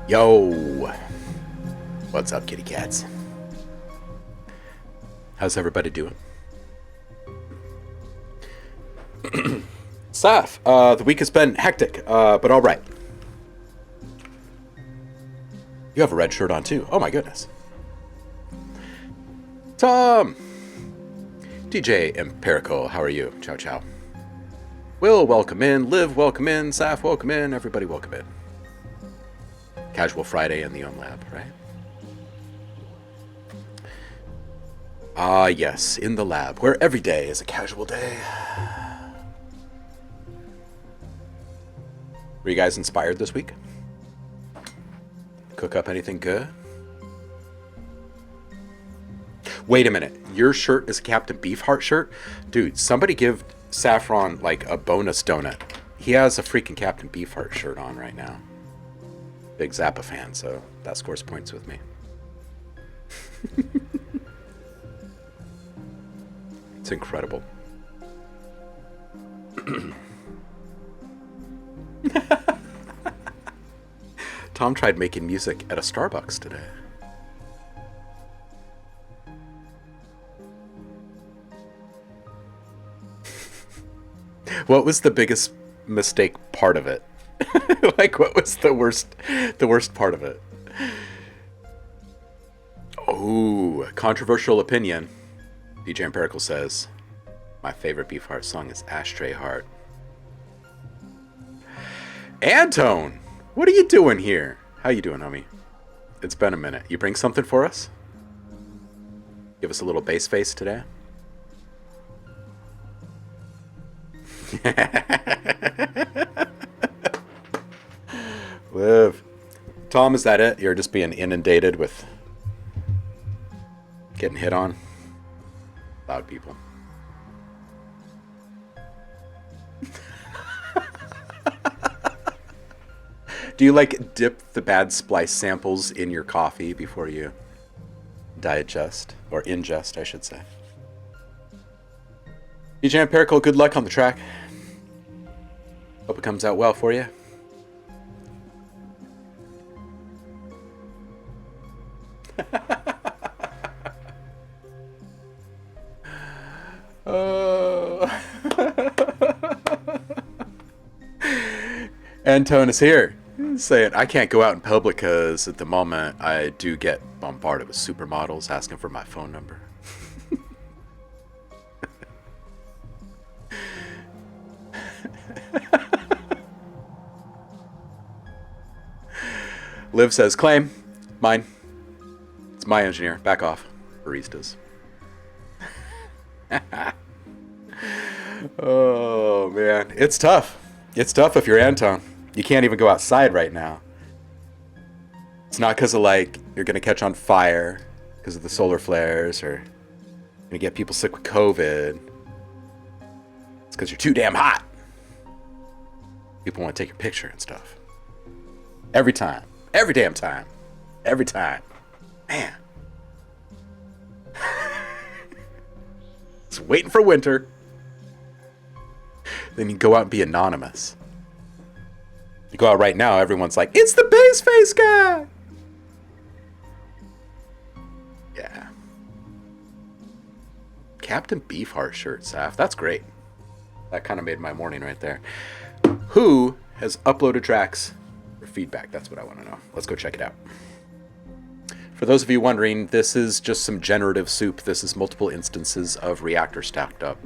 Yo, what's up, kitty cats? How's everybody doing? Saf, the week has been hectic, but all right. You have a red shirt on too. Oh my goodness. Tom, DJ Empirical, how are you? Ciao, ciao. Will, welcome in. Liv, welcome in. Saf, welcome in. Everybody, welcome in. Casual Friday in the OhmLab, right? Ah, yes, in the lab, where every day is a casual day. Were you guys inspired this week? Cook up anything good? Wait a minute, your shirt is a Captain Beefheart shirt? Dude, somebody give Saffron like a bonus donut. He has a freaking Captain Beefheart shirt on right now. Big Zappa fan, so that scores points with me. It's incredible. Tom tried making music at a Starbucks today. What was the biggest mistake part of it? Like, what was the worst part of it? Oh, controversial opinion. DJ Empirical says, my favorite Beefheart song is Ashtray Heart. Antone, what are you doing here? How you doing, homie? It's been a minute. You bring something for us? Give us a little bass face today? Live. Tom, is that it? You're just being inundated with getting hit on? Loud people. Do you like dip the bad splice samples in your coffee before you digest, or ingest, I should say? DJ Empirical, good luck on the track. Hope it comes out well for you. Antone is here saying, I can't go out in public because at the moment I do get bombarded with supermodels asking for my phone number. Liv says, claim. Mine. It's my engineer. Back off. Baristas. Oh, man. It's tough. It's tough if you're Anton. You can't even go outside right now. It's not because of, like, you're going to catch on fire because of the solar flares or going to get people sick with COVID. It's because you're too damn hot. People want to take your picture and stuff. Every time. Every damn time. Every time. Man. Just waiting for winter. Then you go out and be anonymous. You go out right now, everyone's like, it's the base face guy! Yeah. Captain Beefheart shirt, Saf. That's great. That kind of made my morning right there. Who has uploaded tracks for feedback? That's what I want to know. Let's go check it out. For those of you wondering, this is just some generative soup. This is multiple instances of reaktor stacked up.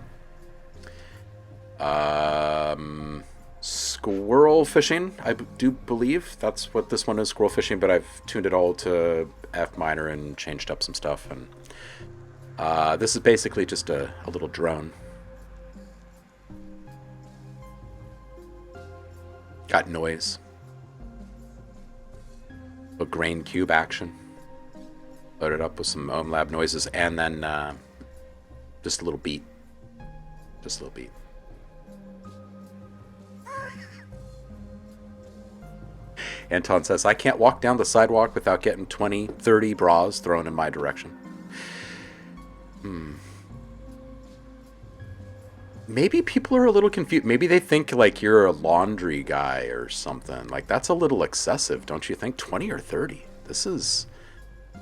Squirrel fishing, I do believe. That's what this one is, squirrel fishing, but I've tuned it all to F minor and changed up some stuff. And this is basically just a little drone. Got noise. A grain cube action. Loaded up with some OhmLab noises, and then just a little beat. Just a little beat. Anton says, I can't walk down the sidewalk without getting 20, 30 bras thrown in my direction. Maybe people are a little confused. Maybe they think like you're a laundry guy or something. Like, that's a little excessive, don't you think? 20 or 30. This is...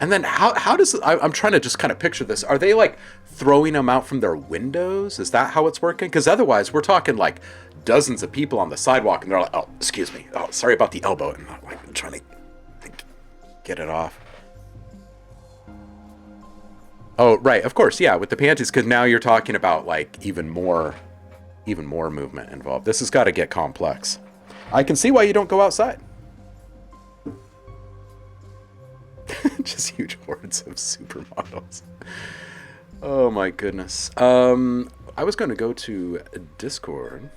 And then how does... I'm trying to just kind of picture this. Are they like throwing them out from their windows? Is that how it's working? Because otherwise, we're talking like dozens of people on the sidewalk, and they're like, oh, excuse me. Oh, sorry about the elbow. And I'm trying to get it off. Oh, right. Of course. Yeah. With the panties, because now you're talking about like even more movement involved. This has got to get complex. I can see why you don't go outside. Just huge hordes of supermodels. Oh my goodness. I was going to go to Discord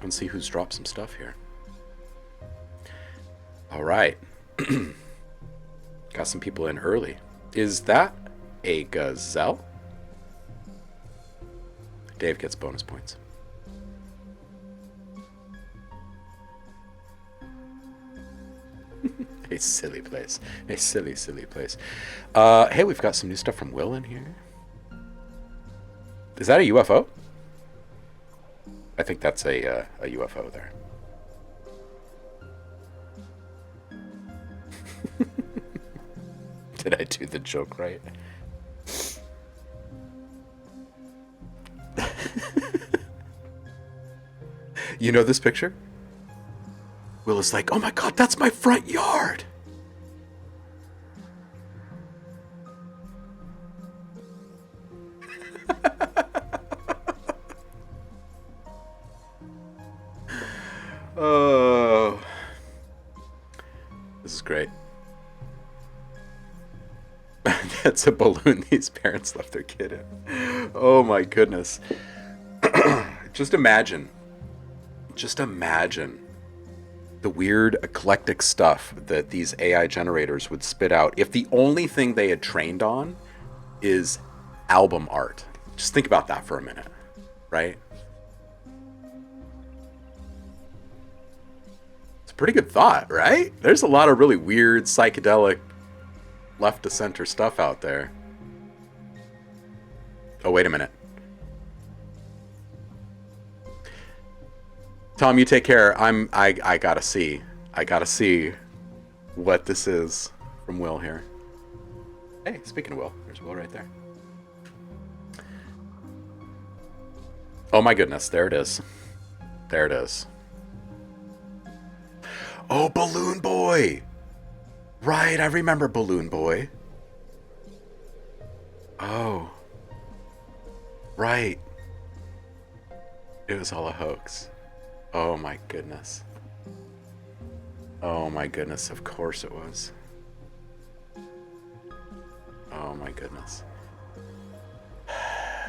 and see who's dropped some stuff here. All right. Got some people in early. Is that a gazelle? Dave gets bonus points. A silly place. A silly, silly place. Hey, we've got some new stuff from Will in here. Is that a UFO? I think that's a UFO there. Did I do the joke right? You know this picture? Will is like, oh my god, that's my front yard! Oh. This is great. That's a balloon these parents left their kid in. Oh my goodness. Just imagine the weird eclectic stuff that these AI generators would spit out if the only thing they had trained on is album art. Just think about that for a minute, right? It's a pretty good thought, right? There's a lot of really weird, psychedelic, left-to-center stuff out there. Oh, wait a minute. Tom, you take care. I gotta see. I gotta see what this is from Will here. Hey, speaking of Will, there's Will right there. Oh my goodness, there it is. There it is. Oh, Balloon Boy! Right, I remember Balloon Boy. Oh. Right. It was all a hoax. Oh my goodness. Oh my goodness, of course it was. Oh my goodness.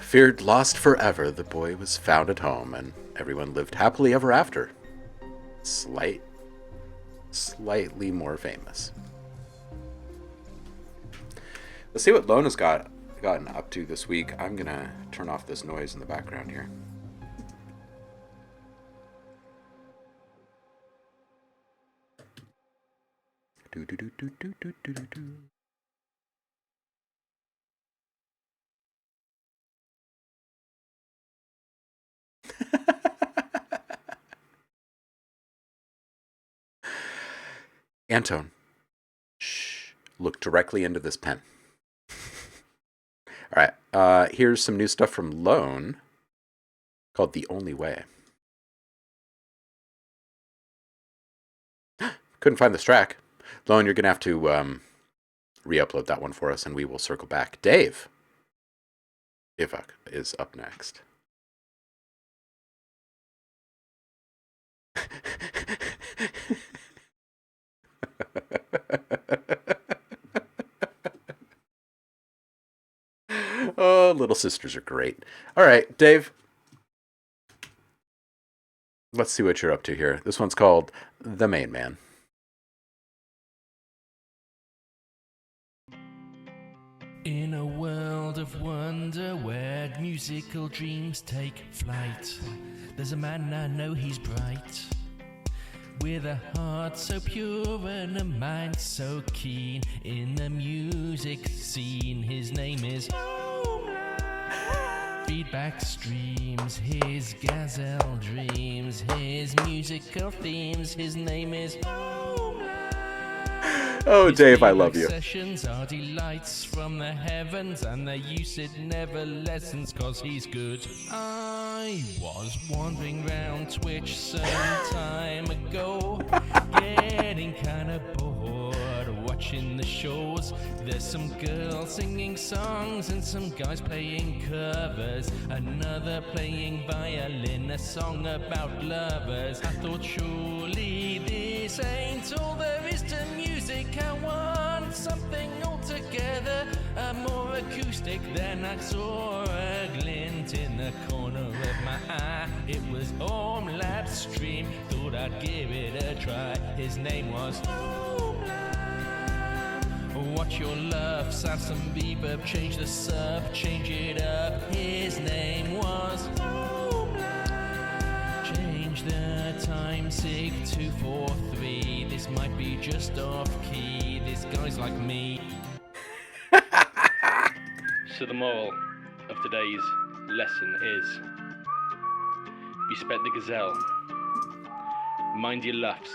Feared lost forever, the boy was found at home, and everyone lived happily ever after. Slightly more famous. Let's see what Lona's gotten up to this week. I'm gonna turn off this noise in the background here. Anton, shh, look directly into this pen. All right, here's some new stuff from Lone called The Only Way. Couldn't find this track. Lone, you're going to have to re-upload that one for us, and we will circle back. Dave Ivak is up next. Oh, little sisters are great. All right, Dave. Let's see what you're up to here. This one's called The Main Man. In a world of wonder where musical dreams take flight, there's a man I know, he's bright, with a heart so pure and a mind so keen. In the music scene, his name is OhmLab. Feedback streams, his gazelle dreams, his musical themes, his name is OhmLab. Oh, Dave, I love you. Sessions are delights from the heavens, and their use it never lessens, cause he's good. I was wandering round Twitch some time ago, getting kinda bored watching the shows. There's some girls singing songs and some guys playing covers, another playing violin, a song about lovers. I thought surely this ain't all there is to music. I want something altogether more acoustic. Then I saw a glint in the corner of my eye. It was OhmLab's stream, thought I'd give it a try. His name was OhmLab. Watch your love, sound some reverb, change the sub, change it up. His name was OhmLab. Change the time, sig 243. This might be just off key. This guy's like me. So the moral of today's lesson is, respect the gazelle, mind your luffs,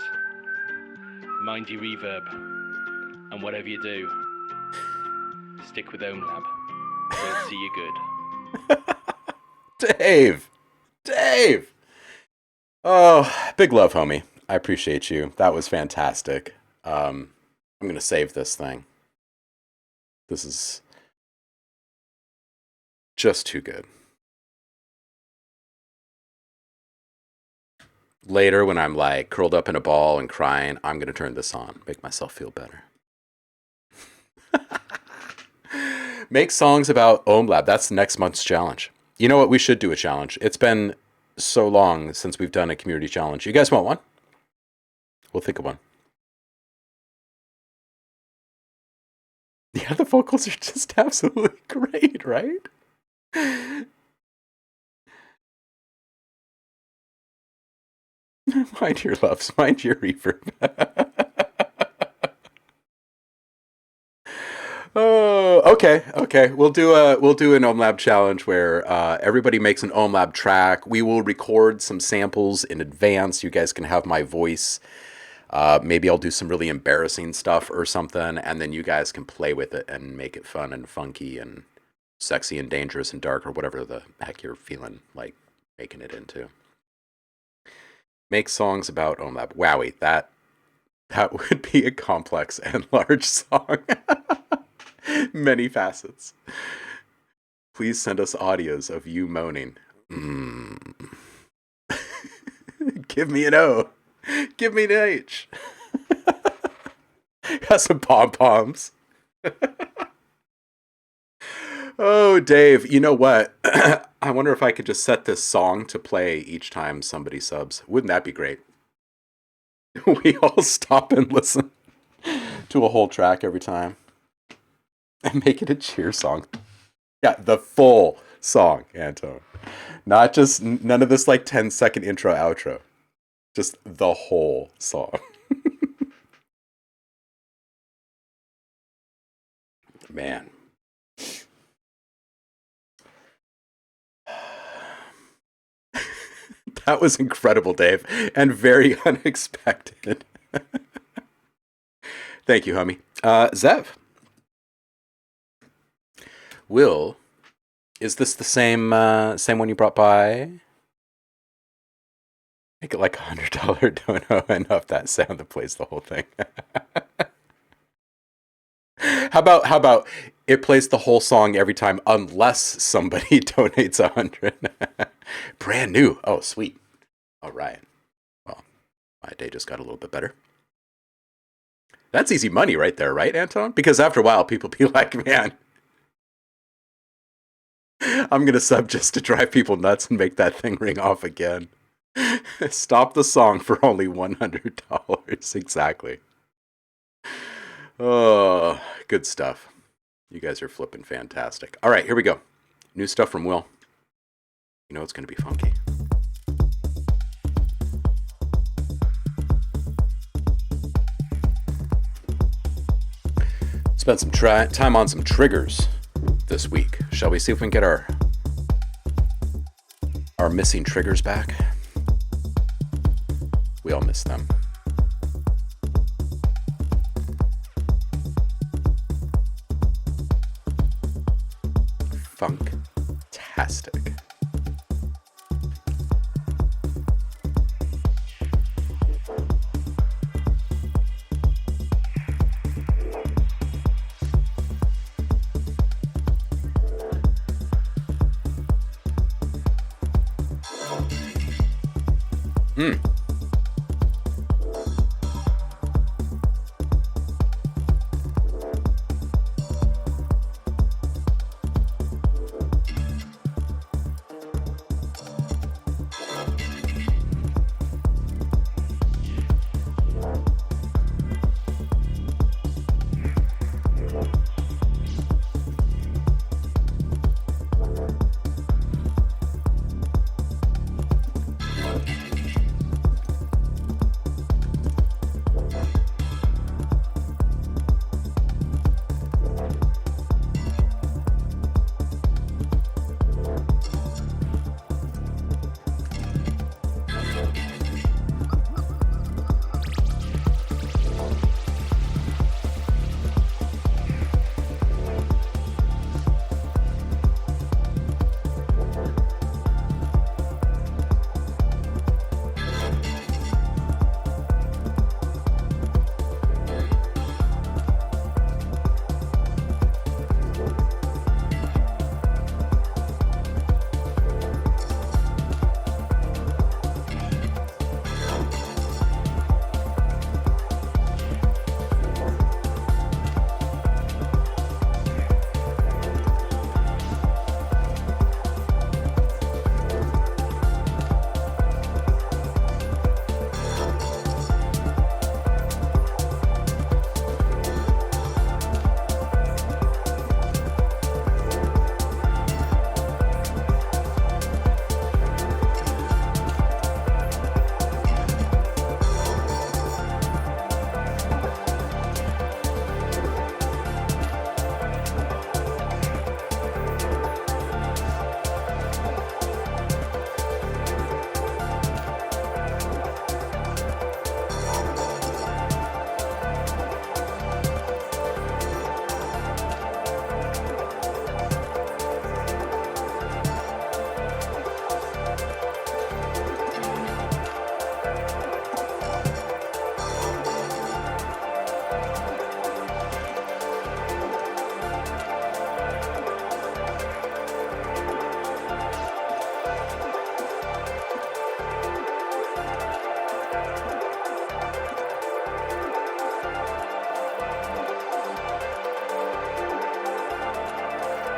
mind your reverb, and whatever you do, stick with OhmLab. We'll see you good. Dave! Oh, big love, homie. I appreciate you. That was fantastic. I'm going to save this thing. This is just too good. Later, when I'm like curled up in a ball and crying, I'm going to turn this on, make myself feel better. Make songs about OhmLab. That's next month's challenge. You know what? We should do a challenge. It's been so long since we've done a community challenge. You guys want one? We'll think of one. Yeah, the vocals are just absolutely great, right? Mind your loves, mind your reverb. Oh, okay. We'll do an OhmLab challenge where everybody makes an OhmLab track. We will record some samples in advance. You guys can have my voice. Maybe I'll do some really embarrassing stuff or something, and then you guys can play with it and make it fun and funky and sexy and dangerous and dark, or whatever the heck you're feeling like making it into. Make songs about OhmLab. Wowie, that would be a complex and large song. Many facets. Please send us audios of you moaning. Give me an O. Give me an H. Got some pom-poms. Oh, Dave, you know what? I wonder if I could just set this song to play each time somebody subs. Wouldn't that be great? We all stop and listen to a whole track every time. And make it a cheer song. Yeah, the full song, Anton. Not just, none of this like 10-second intro, outro. Just the whole song. Man. That was incredible, Dave. And very unexpected. Thank you, homie. Zev. Will, is this the same one you brought by? Make it like $100 dono enough that sound that plays the whole thing. How about it plays the whole song every time unless somebody donates 100? Brand new. Oh, sweet. All right. Well, my day just got a little bit better. That's easy money right there, right, Anton? Because after a while, people be like, man, I'm going to sub just to drive people nuts and make that thing ring off again. Stop the song for only $100. Exactly. Oh, good stuff. You guys are flipping fantastic. All right, here we go. New stuff from Will. You know it's going to be funky. Spent some time on some triggers this week. Shall we see if we can get our missing triggers back? We all miss them. Funktastic.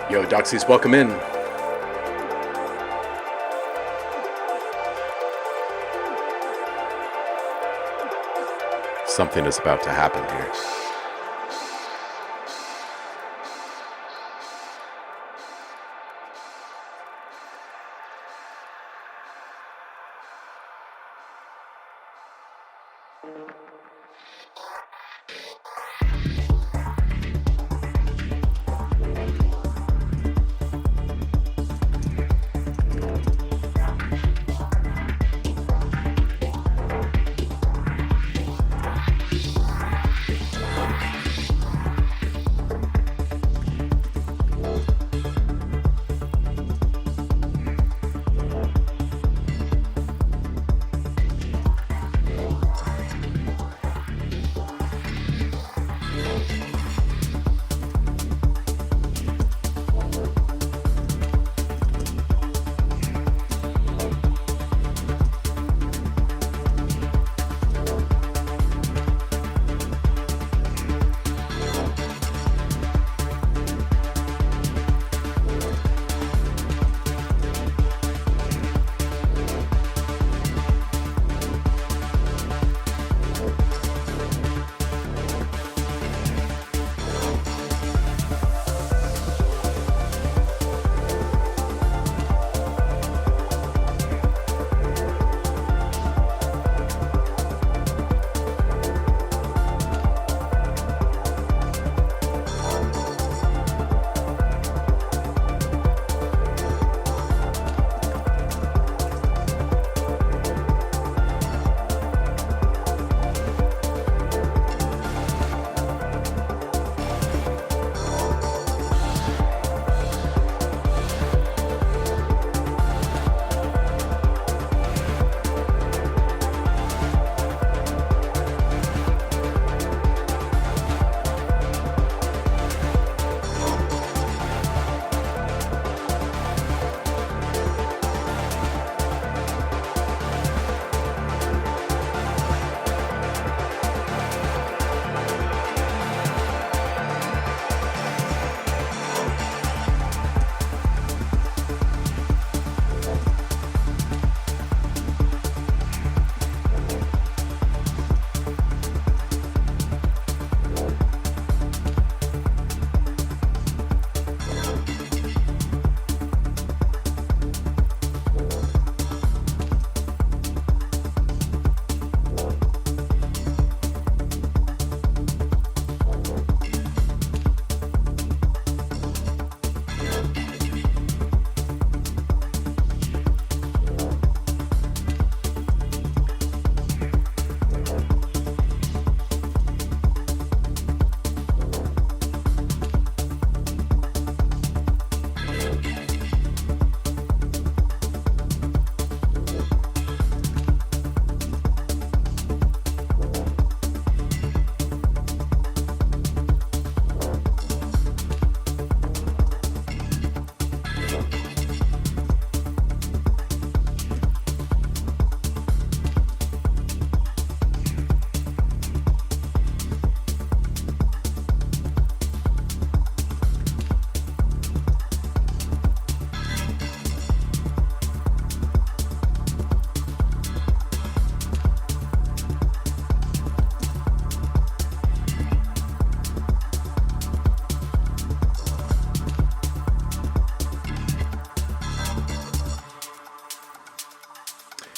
Yo, Doxies, welcome in. Something is about to happen here.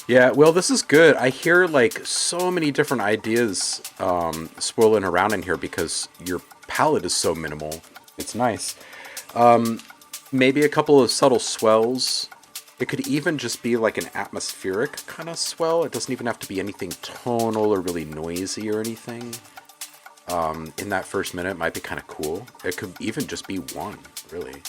Yeah, well, this is good. I hear like so many different ideas swirling around in here because your palette is so minimal. It's nice. Maybe a couple of subtle swells. It could even just be like an atmospheric kind of swell. It doesn't even have to be anything tonal or really noisy or anything. In that first minute, it might be kind of cool. It could even just be one, really.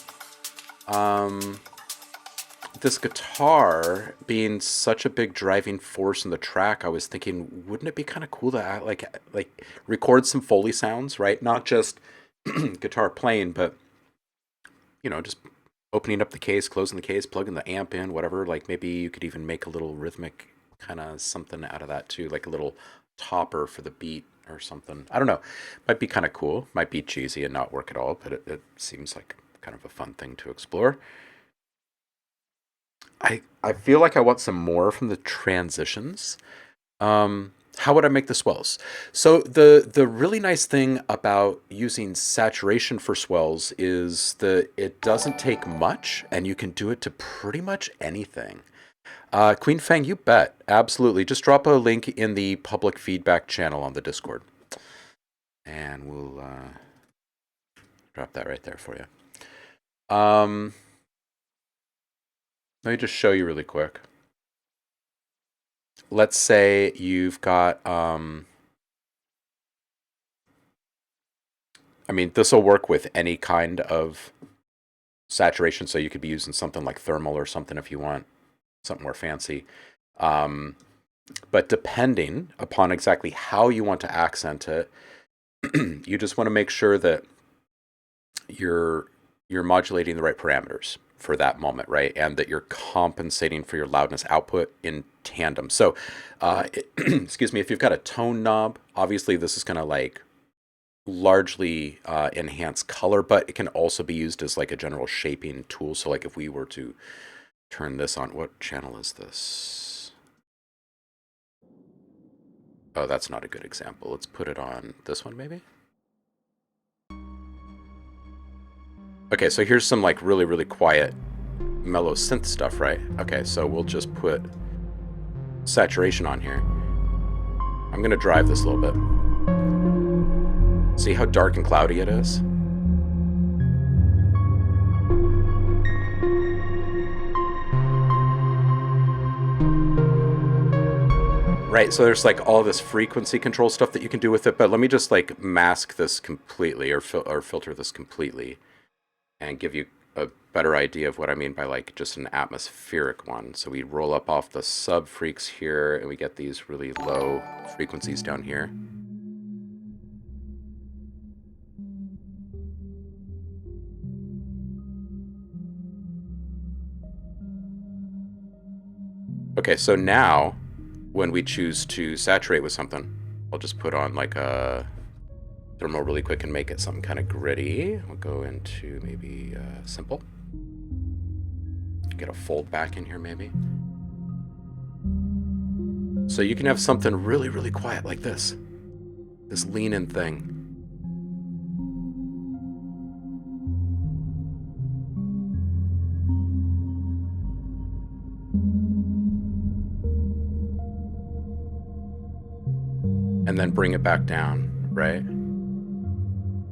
This guitar being such a big driving force in the track, I was thinking, wouldn't it be kind of cool to like record some Foley sounds, right? Not just guitar playing, but just opening up the case, closing the case, plugging the amp in, whatever. Like maybe you could even make a little rhythmic kind of something out of that too, like a little topper for the beat or something. I don't know. Might be kind of cool. Might be cheesy and not work at all, but it seems like kind of a fun thing to explore. I feel like I want some more from the transitions. How would I make the swells? So the really nice thing about using saturation for swells is that it doesn't take much, and you can do it to pretty much anything. Queen Fang, you bet, absolutely. Just drop a link in the public feedback channel on the Discord, and we'll drop that right there for you. Let me just show you really quick. Let's say you've got, this will work with any kind of saturation. So you could be using something like thermal or something if you want something more fancy. But depending upon exactly how you want to accent it, you just want to make sure that you're modulating the right parameters for that moment, right? And that you're compensating for your loudness output in tandem. So, excuse me, if you've got a tone knob, obviously this is going to like largely enhance color, but it can also be used as like a general shaping tool. So like if we were to turn this on, what channel is this? Oh, that's not a good example. Let's put it on this one maybe. Okay, so here's some like really, really quiet mellow synth stuff, right? Okay, so we'll just put saturation on here. I'm gonna drive this a little bit. See how dark and cloudy it is? Right, so there's like all this frequency control stuff that you can do with it, but let me just like mask this completely or filter this completely and give you a better idea of what I mean by like just an atmospheric one. So we roll up off the sub freaks here and we get these really low frequencies down here. Okay, so now when we choose to saturate with something, I'll just put on like a thermal really quick and make it something kind of gritty. We'll go into maybe simple. Get a fold back in here maybe. So you can have something really, really quiet like this. This lean-in thing. And then bring it back down, right?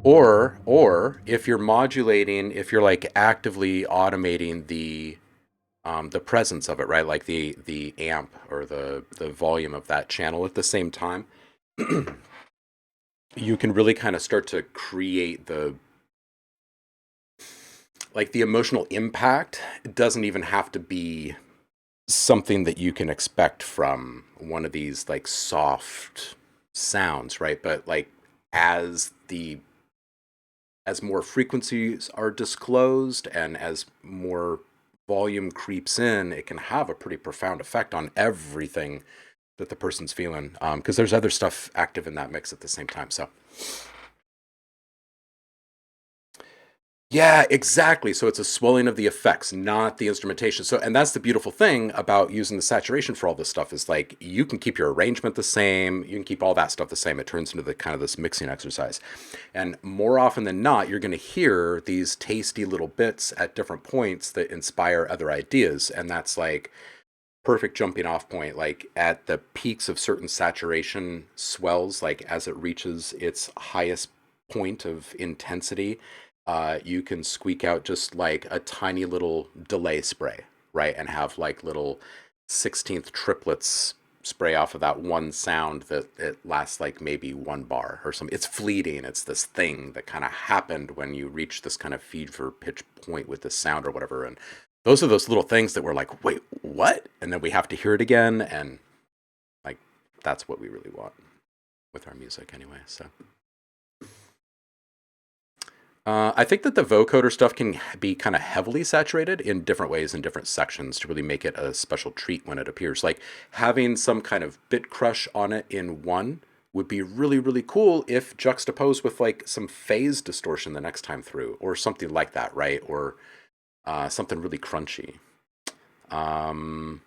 Or if you're modulating, if you're like actively automating the presence of it, right? Like the amp or the volume of that channel at the same time, you can really kind of start to create the emotional impact. It doesn't even have to be something that you can expect from one of these like soft sounds, right? But like as more frequencies are disclosed and as more volume creeps in, it can have a pretty profound effect on everything that the person's feeling, because there's other stuff active in that mix at the same time. So yeah, exactly. So it's a swelling of the effects, not the instrumentation. So, and that's the beautiful thing about using the saturation for all this stuff is like you can keep your arrangement the same, you can keep all that stuff the same. It turns into the kind of this mixing exercise. And more often than not, you're going to hear these tasty little bits at different points that inspire other ideas. And that's like perfect jumping off point, like at the peaks of certain saturation swells, like as it reaches its highest point of intensity, you can squeak out just like a tiny little delay spray, right? And have like little 16th triplets spray off of that one sound that it lasts like maybe 1 bar or something. It's fleeting. It's this thing that kind of happened when you reach this kind of fever pitch point with this sound or whatever. And those are those little things that we're like, wait, what? And then we have to hear it again. And like, that's what we really want with our music anyway. So I think that the vocoder stuff can be kind of heavily saturated in different ways in different sections to really make it a special treat when it appears. Like having some kind of bit crush on it in one would be really, really cool if juxtaposed with like some phase distortion the next time through or something like that, right? Or something really crunchy. And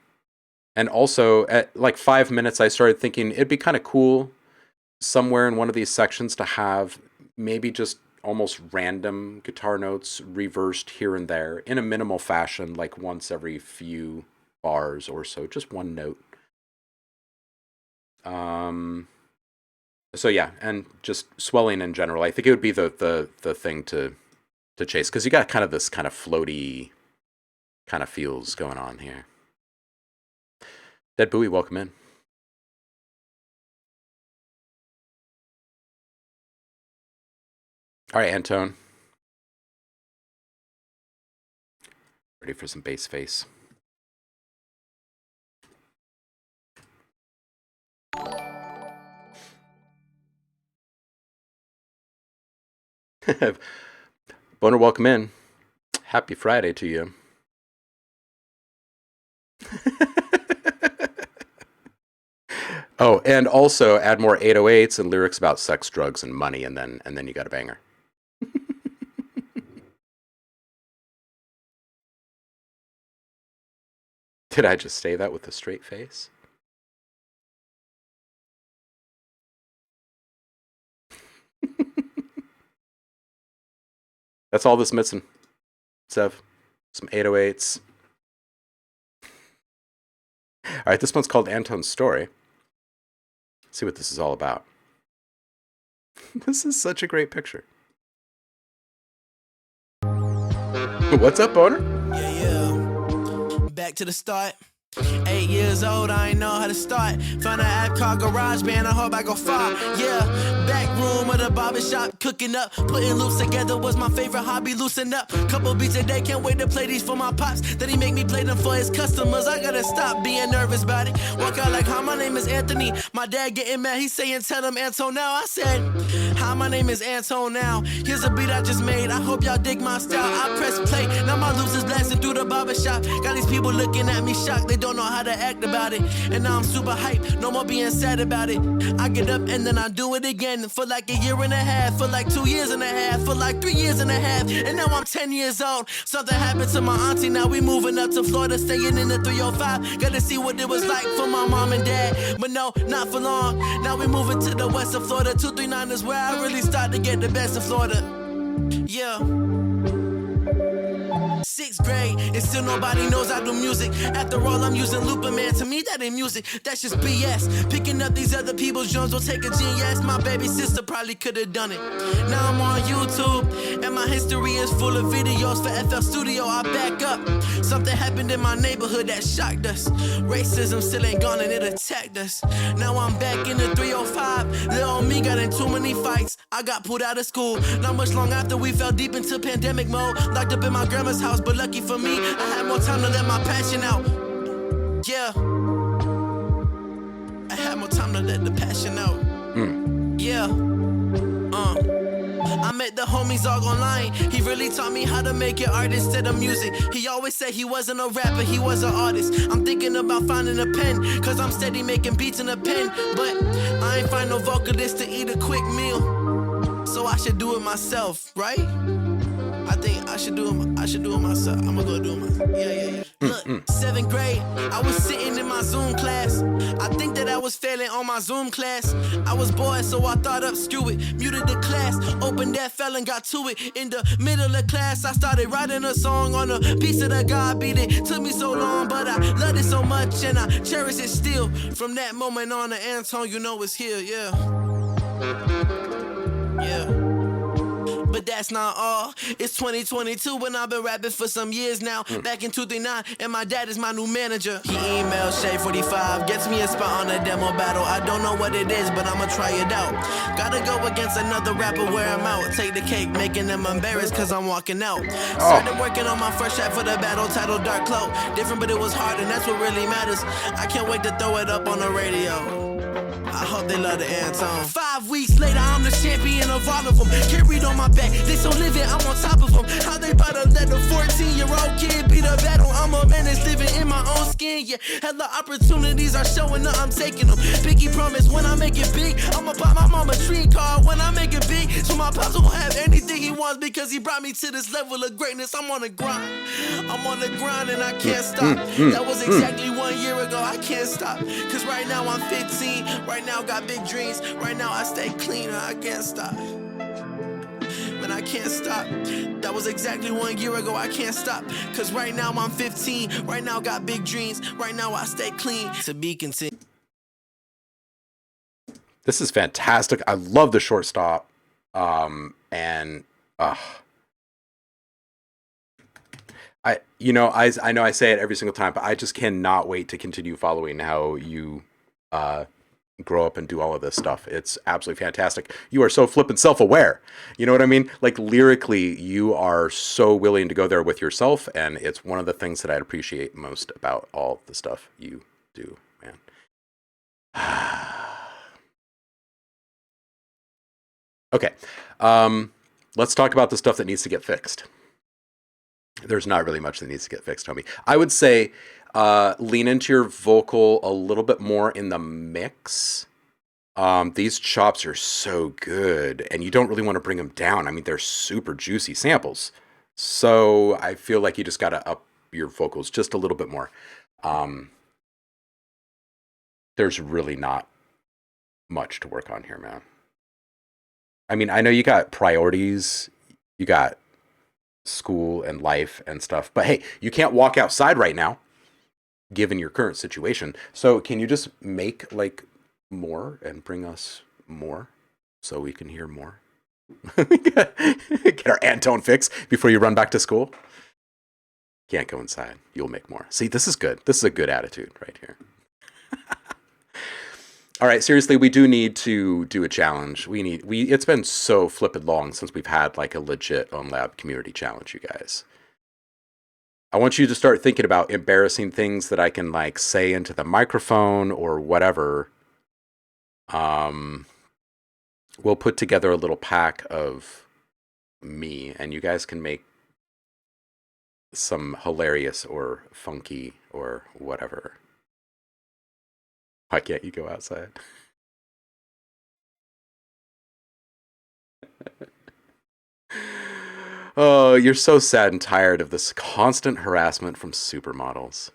also at like 5 minutes, I started thinking it'd be kind of cool somewhere in one of these sections to have maybe just almost random guitar notes reversed here and there in a minimal fashion, like once every few bars or so, just one note. So yeah, and just swelling in general, I think it would be the thing to chase, because you got kind of this kind of floaty kind of feels going on here. Dead Bowie, welcome in. All right, Antone. Ready for some bass face. Boner, welcome in. Happy Friday to you. Oh, and also add more 808s and lyrics about sex, drugs, and money, and then you got a banger. Did I just say that with a straight face? That's all this missing, Sev. Some 808s. All right, this one's called Antone's Story. Let's see what this is all about. This is such a great picture. What's up, Boner? Yeah. Back to the start. 8 years old, I ain't know how to start. Found an app called GarageBand, I hope I go far. Yeah, back room of the barbershop, cooking up. Putting loops together was my favorite hobby, loosen up. Couple beats a day, can't wait to play these for my pops. Then he make me play them for his customers. I gotta stop being nervous about it. Walk out like, hi, my name is Anthony. My dad getting mad, he's saying, tell him Antone now. I said, hi, my name is Antone now. Here's a beat I just made, I hope y'all dig my style. I press play, now my loops is blasting through the barbershop. Got these people looking at me shocked, they don't know how to act about it. And now I'm super hyped, no more being sad about it. I get up and then I do it again. For like a year and a half, for like 2 years and a half, for like 3 years and a half. And now I'm 10 years old. Something happened to my auntie, now we moving up to Florida, staying in the 305. Gotta see what it was like for my mom and dad. But no, not for long. Now we moving to the west of Florida. 239 is where I really start to get the best of Florida. Yeah. 6th grade, and still nobody knows I do music. After all, I'm using Looper, man. To me, that ain't music, that's just BS. Picking up these other people's drums will take a genius. My baby sister probably could've done it. Now I'm on YouTube, and my history is full of videos for FL Studio. I back up. Something happened in my neighborhood that shocked us. Racism still ain't gone and it attacked us. Now I'm back in the 305. Little me got in too many fights. I got pulled out of school. Not much long after we fell deep into pandemic mode. Locked up in my grandma's house, but lucky for me, I had more time to let my passion out. Yeah. I had more time to let the passion out. Yeah. I met the homies all online. He really taught me how to make it art instead of music. He always said he wasn't a rapper, he was an artist. I'm thinking about finding a pen, cause I'm steady making beats in a pen. But I ain't find no vocalist to eat a quick meal, so I should do it myself, right? I think I should do it myself. I'm gonna go do it myself. Yeah. Look, 7th grade, I was sitting in my Zoom class. I think that I was failing on my Zoom class. I was bored, so I thought up, screw it. Muted the class, opened that, fell and got to it. In the middle of class, I started writing a song on a piece of the God beat. It took me so long, but I loved it so much, and I cherish it still. From that moment on, the Anton, you know, it's here, yeah. But that's not all. It's 2022 and I've been rapping for some years now. Back in 2009 and my dad is my new manager. He emailed Shay45, gets me a spot on a demo battle. I don't know what it is, but I'ma try it out. Gotta go against another rapper where I'm out. Take the cake, making them embarrassed cause I'm walking out. Started working on my first rap for the battle titled Dark Cloak. Different but it was hard and that's what really matters. I can't wait to throw it up on the radio. I hope they love the Anton. 5 weeks later, I'm the champion of all of them. Carried on my back, they so living, I'm on top of them. How they bout to let the 14-year-old kid beat a battle? I'm a man that's living in my own skin, yeah. Hella opportunities are showing up, I'm taking them. Biggie promise when I make it big, I'ma buy my mama a dream car when I make it big. So my pops won't have anything he wants because he brought me to this level of greatness. I'm on the grind. I'm on the grind and I can't stop. That was exactly 1 year ago, I can't stop. Cause right now I'm 15, right now got big dreams. Right now I stay clean, I can't stop. Man, I can't stop. That was exactly 1 year ago, I can't stop. Cause right now I'm 15, right now got big dreams. Right now I stay clean, to be continued. This is fantastic. I love the short stop. I know I say it every single time, but I just cannot wait to continue following how you grow up and do all of this stuff. It's absolutely fantastic. You are so flippin' self-aware. You know what I mean? Like lyrically, you are so willing to go there with yourself, and it's one of the things that I appreciate most about all the stuff you do, man. Okay, let's talk about the stuff that needs to get fixed. There's not really much that needs to get fixed, homie. I would say lean into your vocal a little bit more in the mix. These chops are so good, and you don't really want to bring them down. I mean, they're super juicy samples. So I feel like you just got to up your vocals just a little bit more. There's really not much to work on here, man. I mean, I know you got priorities, you got school and life and stuff, but hey, you can't walk outside right now, given your current situation. So can you just make like more and bring us more so we can hear more? Get our Antone fix before you run back to school. Can't go inside. You'll make more. See, this is good. This is a good attitude right here. All right, seriously, we do need to do a challenge. It's been so flippin' long since we've had like a legit OhmLab community challenge, you guys. I want you to start thinking about embarrassing things that I can like say into the microphone or whatever. We'll put together a little pack of me, and you guys can make some hilarious or funky or whatever. Why can't you go outside? Oh, you're so sad and tired of this constant harassment from supermodels.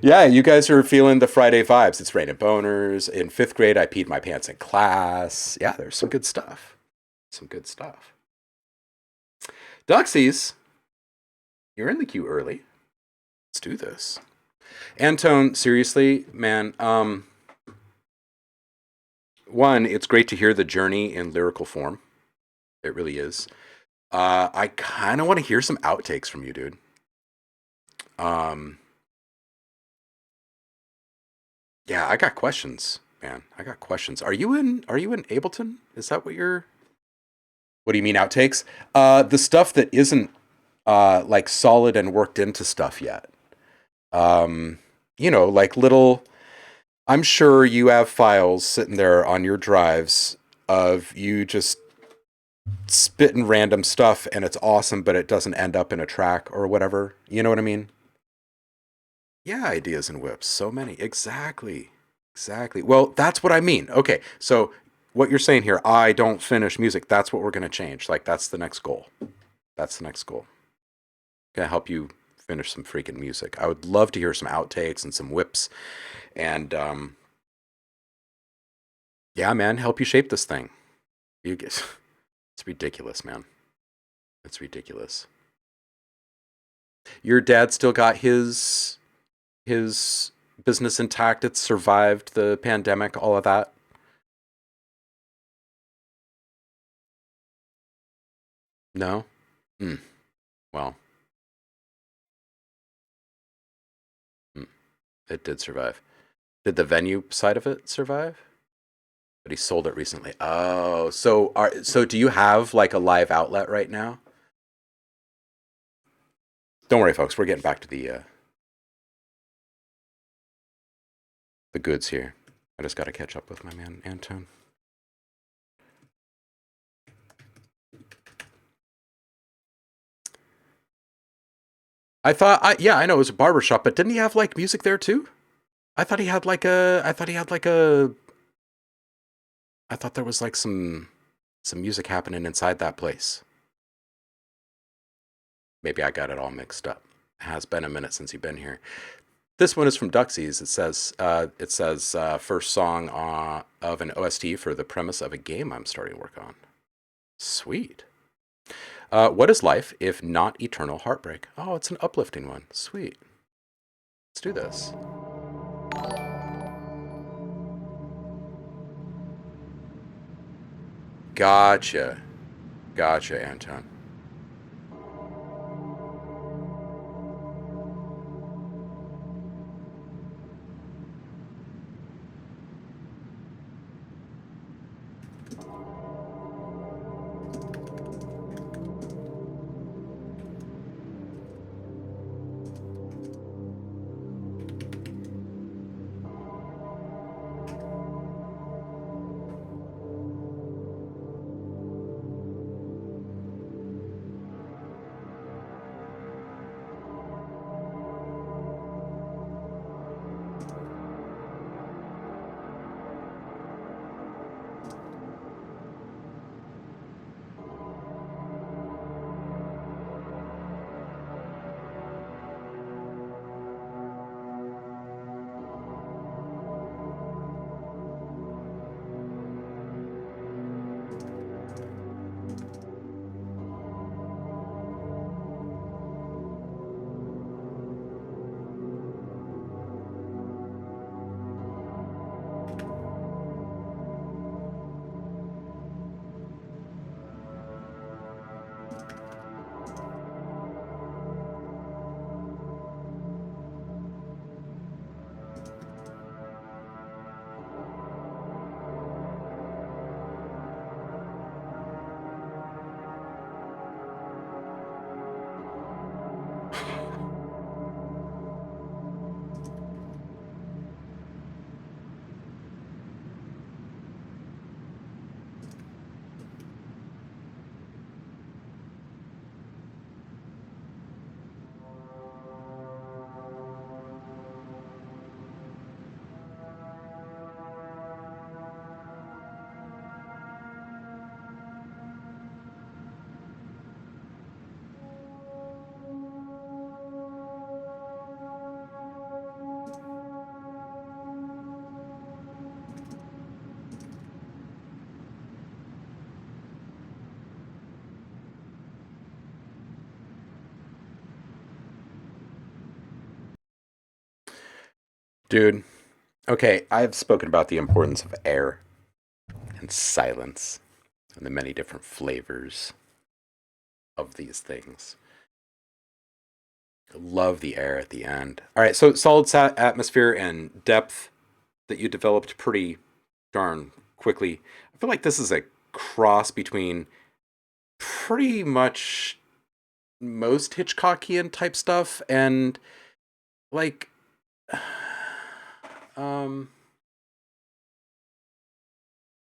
Yeah, you guys are feeling the Friday vibes. It's raining boners. In 5th grade, I peed my pants in class. Yeah, there's some good stuff. Some good stuff. Duxies, you're in the queue early. Let's do this. Antone, seriously, man, one, it's great to hear the journey in lyrical form. It really is. I kind of want to hear some outtakes from you, dude. Yeah, I got questions, man. I got questions. Are you in Ableton? Is that what do you mean outtakes? The stuff that isn't like solid and worked into stuff yet. Like little, I'm sure you have files sitting there on your drives of you just spitting random stuff and it's awesome, but it doesn't end up in a track or whatever. You know what I mean? Yeah, ideas and whips. So many. Exactly. Exactly. Well, that's what I mean. Okay, so what you're saying here, I don't finish music. That's what we're gonna change. Like that's the next goal. That's the next goal. Gonna help you finish some freaking music. I would love to hear some outtakes and some whips, and yeah, man, help you shape this thing. You get, it's ridiculous, man. It's ridiculous. Your dad still got his business intact. It survived the pandemic, all of that. No. Hmm. Well, hmm, it did survive. Did the venue side of it survive? But he sold it recently. Oh, so do you have like a live outlet right now? Don't worry, folks. We're getting back to the goods here. I just got to catch up with my man Anton. Yeah, I know it was a barber shop, but didn't he have like music there too? I thought there was like some music happening inside that place. Maybe I got it all mixed up. It has been a minute since you've been here. This one is from Duxies. It says first song of an OST for the premise of a game I'm starting to work on. Sweet. What is life if not eternal heartbreak? Oh, it's an uplifting one. Sweet. Let's do this. Gotcha. Gotcha, Anton. Dude, okay, I've spoken about the importance of air and silence and the many different flavors of these things. I love the air at the end. All right, so solid atmosphere and depth that you developed pretty darn quickly. I feel like this is a cross between pretty much most Hitchcockian type stuff and like um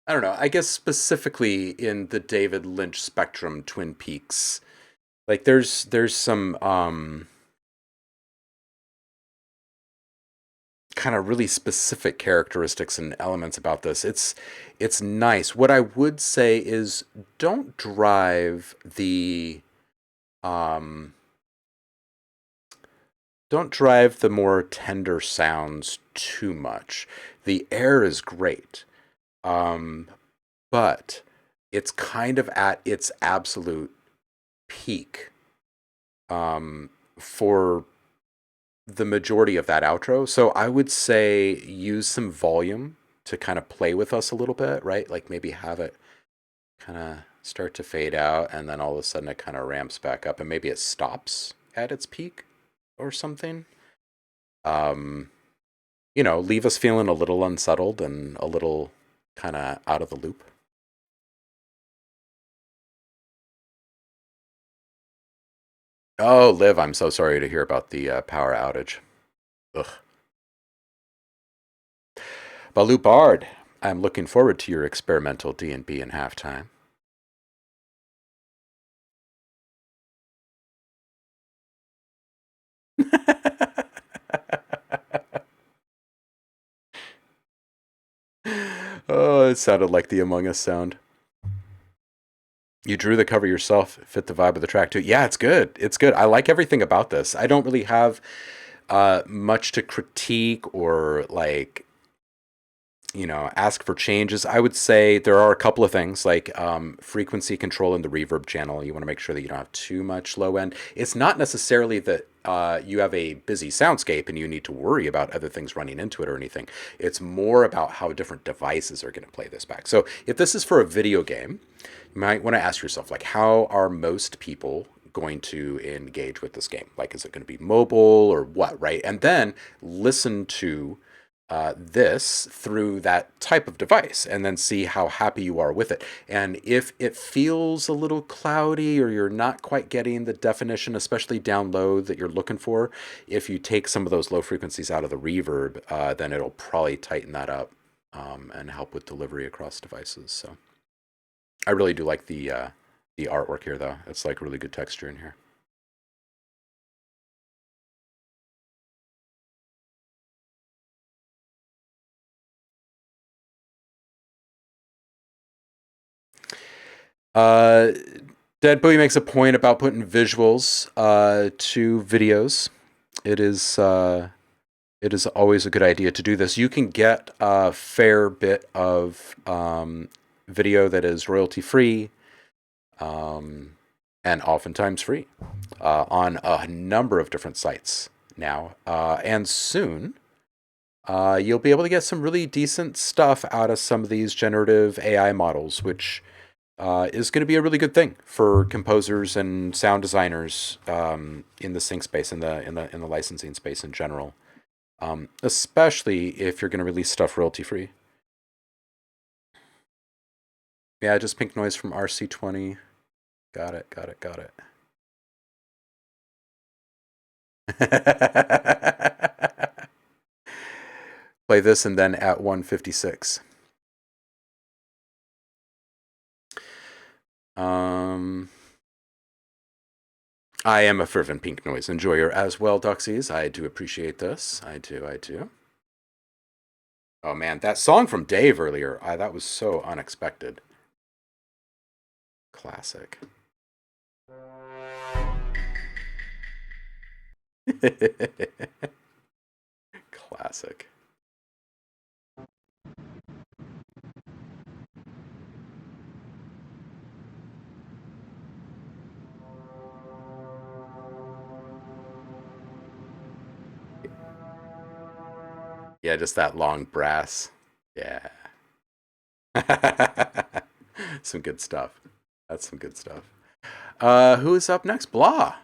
I don't know. I guess specifically in the David Lynch spectrum, Twin Peaks. Like there's some kind of really specific characteristics and elements about this. It's nice. What I would say is don't drive the um, don't drive the more tender sounds too much. The air is great, um, but it's kind of at its absolute peak for the majority of that outro. So I would say use some volume to kind of play with us a little bit, right? Like maybe have it kind of start to fade out and then all of a sudden it kind of ramps back up and maybe it stops at its peak or something. Um, leave us feeling a little unsettled and a little kind of out of the loop. Oh, Liv, I'm so sorry to hear about the power outage. Ugh. Baloo Bard, I'm looking forward to your experimental D&B in halftime. Oh, it sounded like the Among Us sound. You drew the cover yourself, fit the vibe of the track too. Yeah, it's good. It's good. I like everything about this. I don't really have much to critique or like ask for changes. I would say there are a couple of things like frequency control in the reverb channel. You want to make sure that you don't have too much low end. It's not necessarily that you have a busy soundscape and you need to worry about other things running into it or anything. It's more about how different devices are going to play this back. So if this is for a video game, you might want to ask yourself, like, how are most people going to engage with this game? Like, is it going to be mobile or what, right? And then listen to this through that type of device and then see how happy you are with it. And if it feels a little cloudy or you're not quite getting the definition, especially down low, that you're looking for, if you take some of those low frequencies out of the reverb, then it'll probably tighten that up and help with delivery across devices. So I really do like the artwork here, though. It's like really good texture in here. Uh, Dead Bowie makes a point about putting visuals to videos. It is always a good idea to do this. You can get a fair bit of video that is royalty free and oftentimes free on a number of different sites now. And soon, you'll be able to get some really decent stuff out of some of these generative AI models, which is going to be a really good thing for composers and sound designers in the sync space, in the licensing space in general, especially if you're going to release stuff royalty free. Yeah, just pink noise from RC20. Got it. Play this and then at 156. I am a fervent pink noise enjoyer as well, Duxies. I do appreciate this. I do. Oh man, that song from Dave earlier, that was so unexpected. Classic. Classic. Yeah, just that long brass. Yeah. Some good stuff. That's some good stuff. Who is up next? Blah.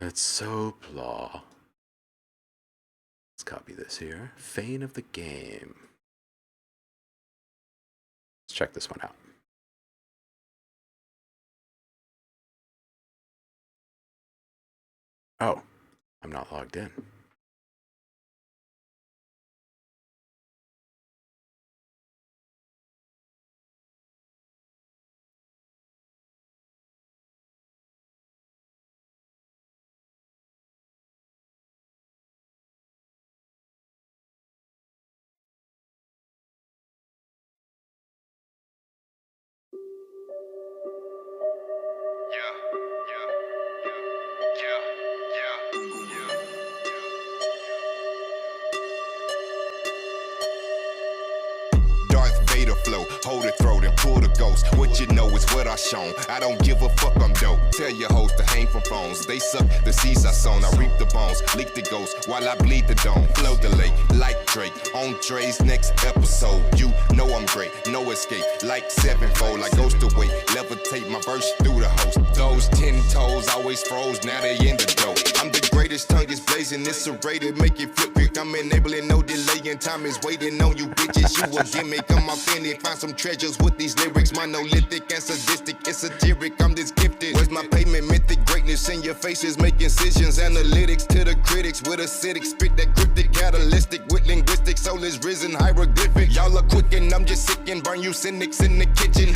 It's so blah. Let's copy this here. Fane of the Game. Let's check this one out. Oh, I'm not logged in. Darth Vader flow, hold the throat and pull the ghost. What you know is what I shown. I don't give a fuck, I'm dope. Tell your hoes to hang from phones. They suck the seeds I sown. I reap the bones, leak the ghost while I bleed the dome. Flow delay, like Drake. On Dre's next episode. You know I'm great, no escape. Like sevenfold, I ghost away. Levitate my verse through the host. Those 10 toes always froze, now they in the dough. I'm the greatest, tongue is blazing, it's serrated, make it flip quick. I'm enabling, no delay, and time is waiting on you bitches. You a gimmick, I'm authentic. Find some treasures with these lyrics, monolithic and sadistic, esoteric. I'm this gifted. Where's my payment? Mythic greatness in your faces, make incisions, analytics to the critics with acidic, spit that cryptic, catalytic with linguistics. Soul is risen, hieroglyphic. Y'all are quick and I'm just sick and burn you cynics in the kitchen.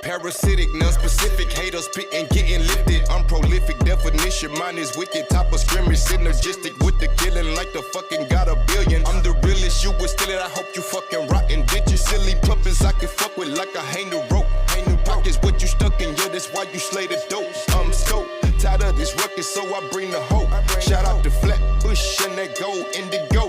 Parasitic, non-specific, haters spitting, getting lifted. I'm prolific, definition, mine is wicked. Top of scrimmage, synergistic with the killing like the fucking got a billion. I'm the realest, you was stealing, I hope you fucking rotten bitches. Silly puppets I can fuck with like I hang the rope. Hang the pockets, what you stuck in, yeah, that's why you slay the dope. I'm scope, tired of this ruckus, so I bring the hope. Shout out to Flatbush and that gold indigo.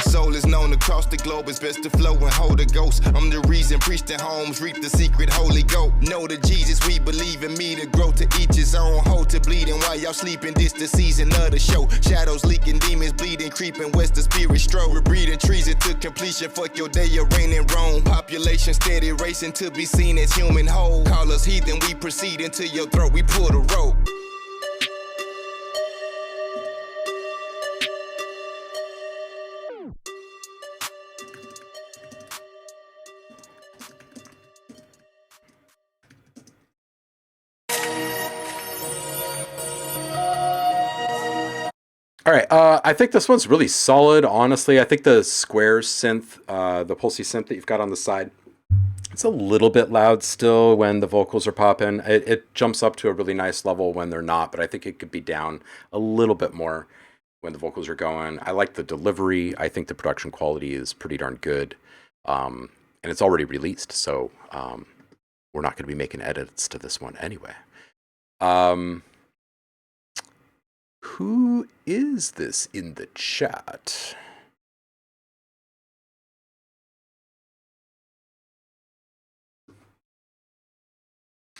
Soul is known across the globe, it's best to flow and hold a ghost. I'm the reason priest and homes reap the secret Holy Ghost. Know the Jesus, we believe in me to grow to each his own. Hold to bleeding while y'all sleeping, this the season of the show. Shadows leaking, demons bleeding, creeping west the spirit stroke. We're breeding treason to completion, fuck your day, of reign in Rome. Population steady racing to be seen as human whole. Call us heathen, we proceed into your throat, we pull the rope. All right, I think this one's really solid, honestly. I think the square synth, the pulsy synth that you've got on the side, it's a little bit loud still when the vocals are popping. It jumps up to a really nice level when they're not, but I think it could be down a little bit more when the vocals are going. I like the delivery. I think the production quality is pretty darn good. And it's already released, so we're not going to be making edits to this one anyway. Who is this in the chat?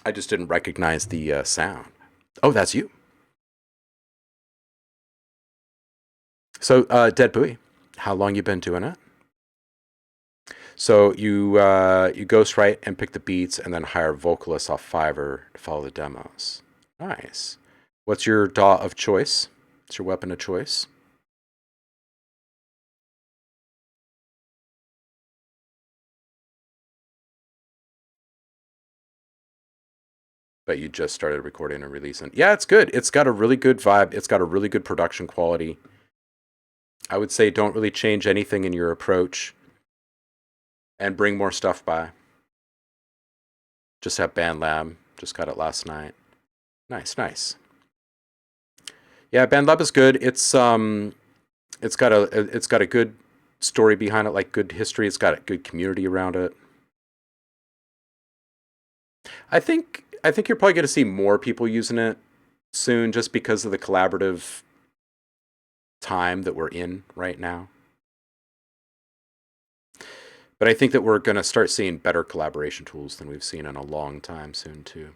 I just didn't recognize the sound. Oh, that's you. So, Dead Buoy, how long you been doing it? So you ghostwrite and pick the beats and then hire vocalists off Fiverr to follow the demos. Nice. What's your DAW of choice? What's your weapon of choice? But you just started recording and releasing. Yeah, it's good. It's got a really good vibe. It's got a really good production quality. I would say don't really change anything in your approach. And bring more stuff by. Just have BandLab. Just got it last night. Nice, nice. Yeah, BandLab is good. It's got a good story behind it, like good history. It's got a good community around it. I think you're probably going to see more people using it soon, just because of the collaborative time that we're in right now. But I think that we're going to start seeing better collaboration tools than we've seen in a long time soon, too.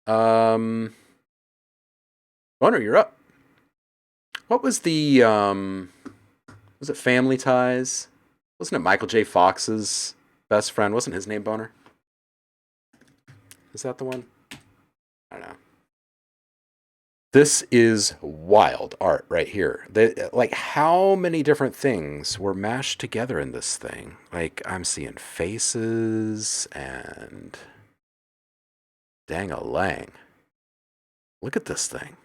Boner, you're up. What was the, was it Family Ties? Wasn't it Michael J. Fox's best friend? Wasn't his name Boner? Is that the one? I don't know. This is wild art right here. Like, how many different things were mashed together in this thing? Like, I'm seeing faces and... Dang-a-lang. Look at this thing.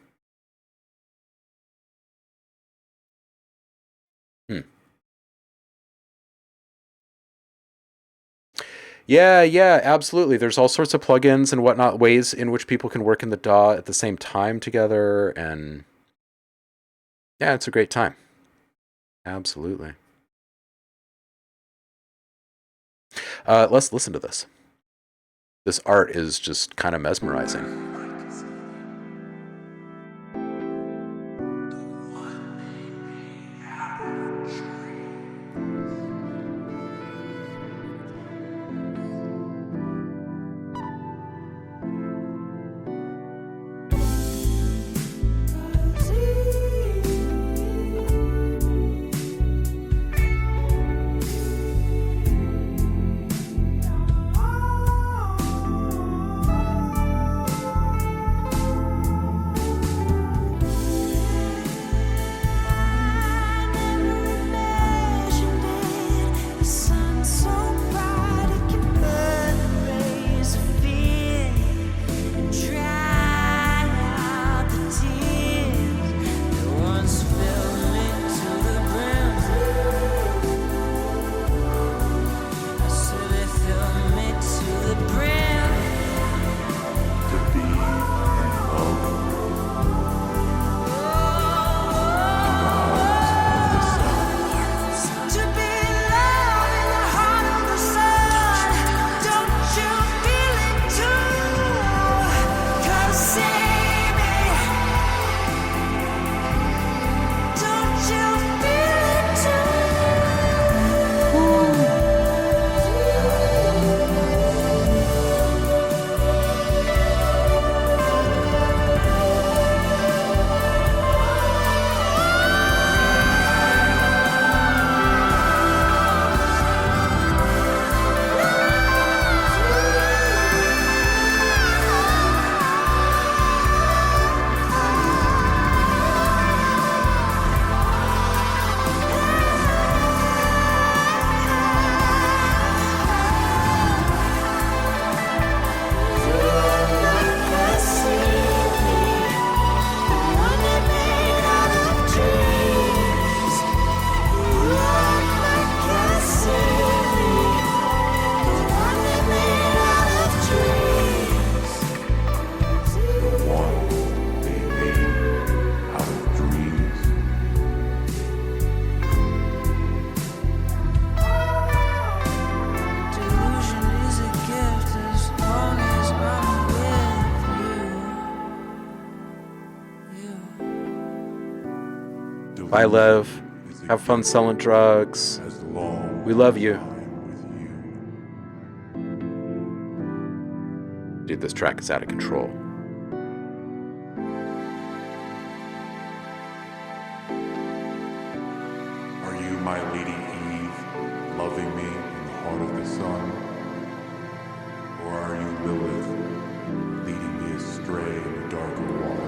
Yeah, absolutely. There's all sorts of plugins and whatnot, ways in which people can work in the DAW at the same time together, and yeah, it's a great time. Absolutely. Let's listen to this. This art is just kind of mesmerizing. Bye, Lev. Have fun selling drugs. We love you. Dude, this track is out of control. Are you my Lady Eve, loving me in the heart of the sun? Or are you Lilith, leading me astray in the darker waters?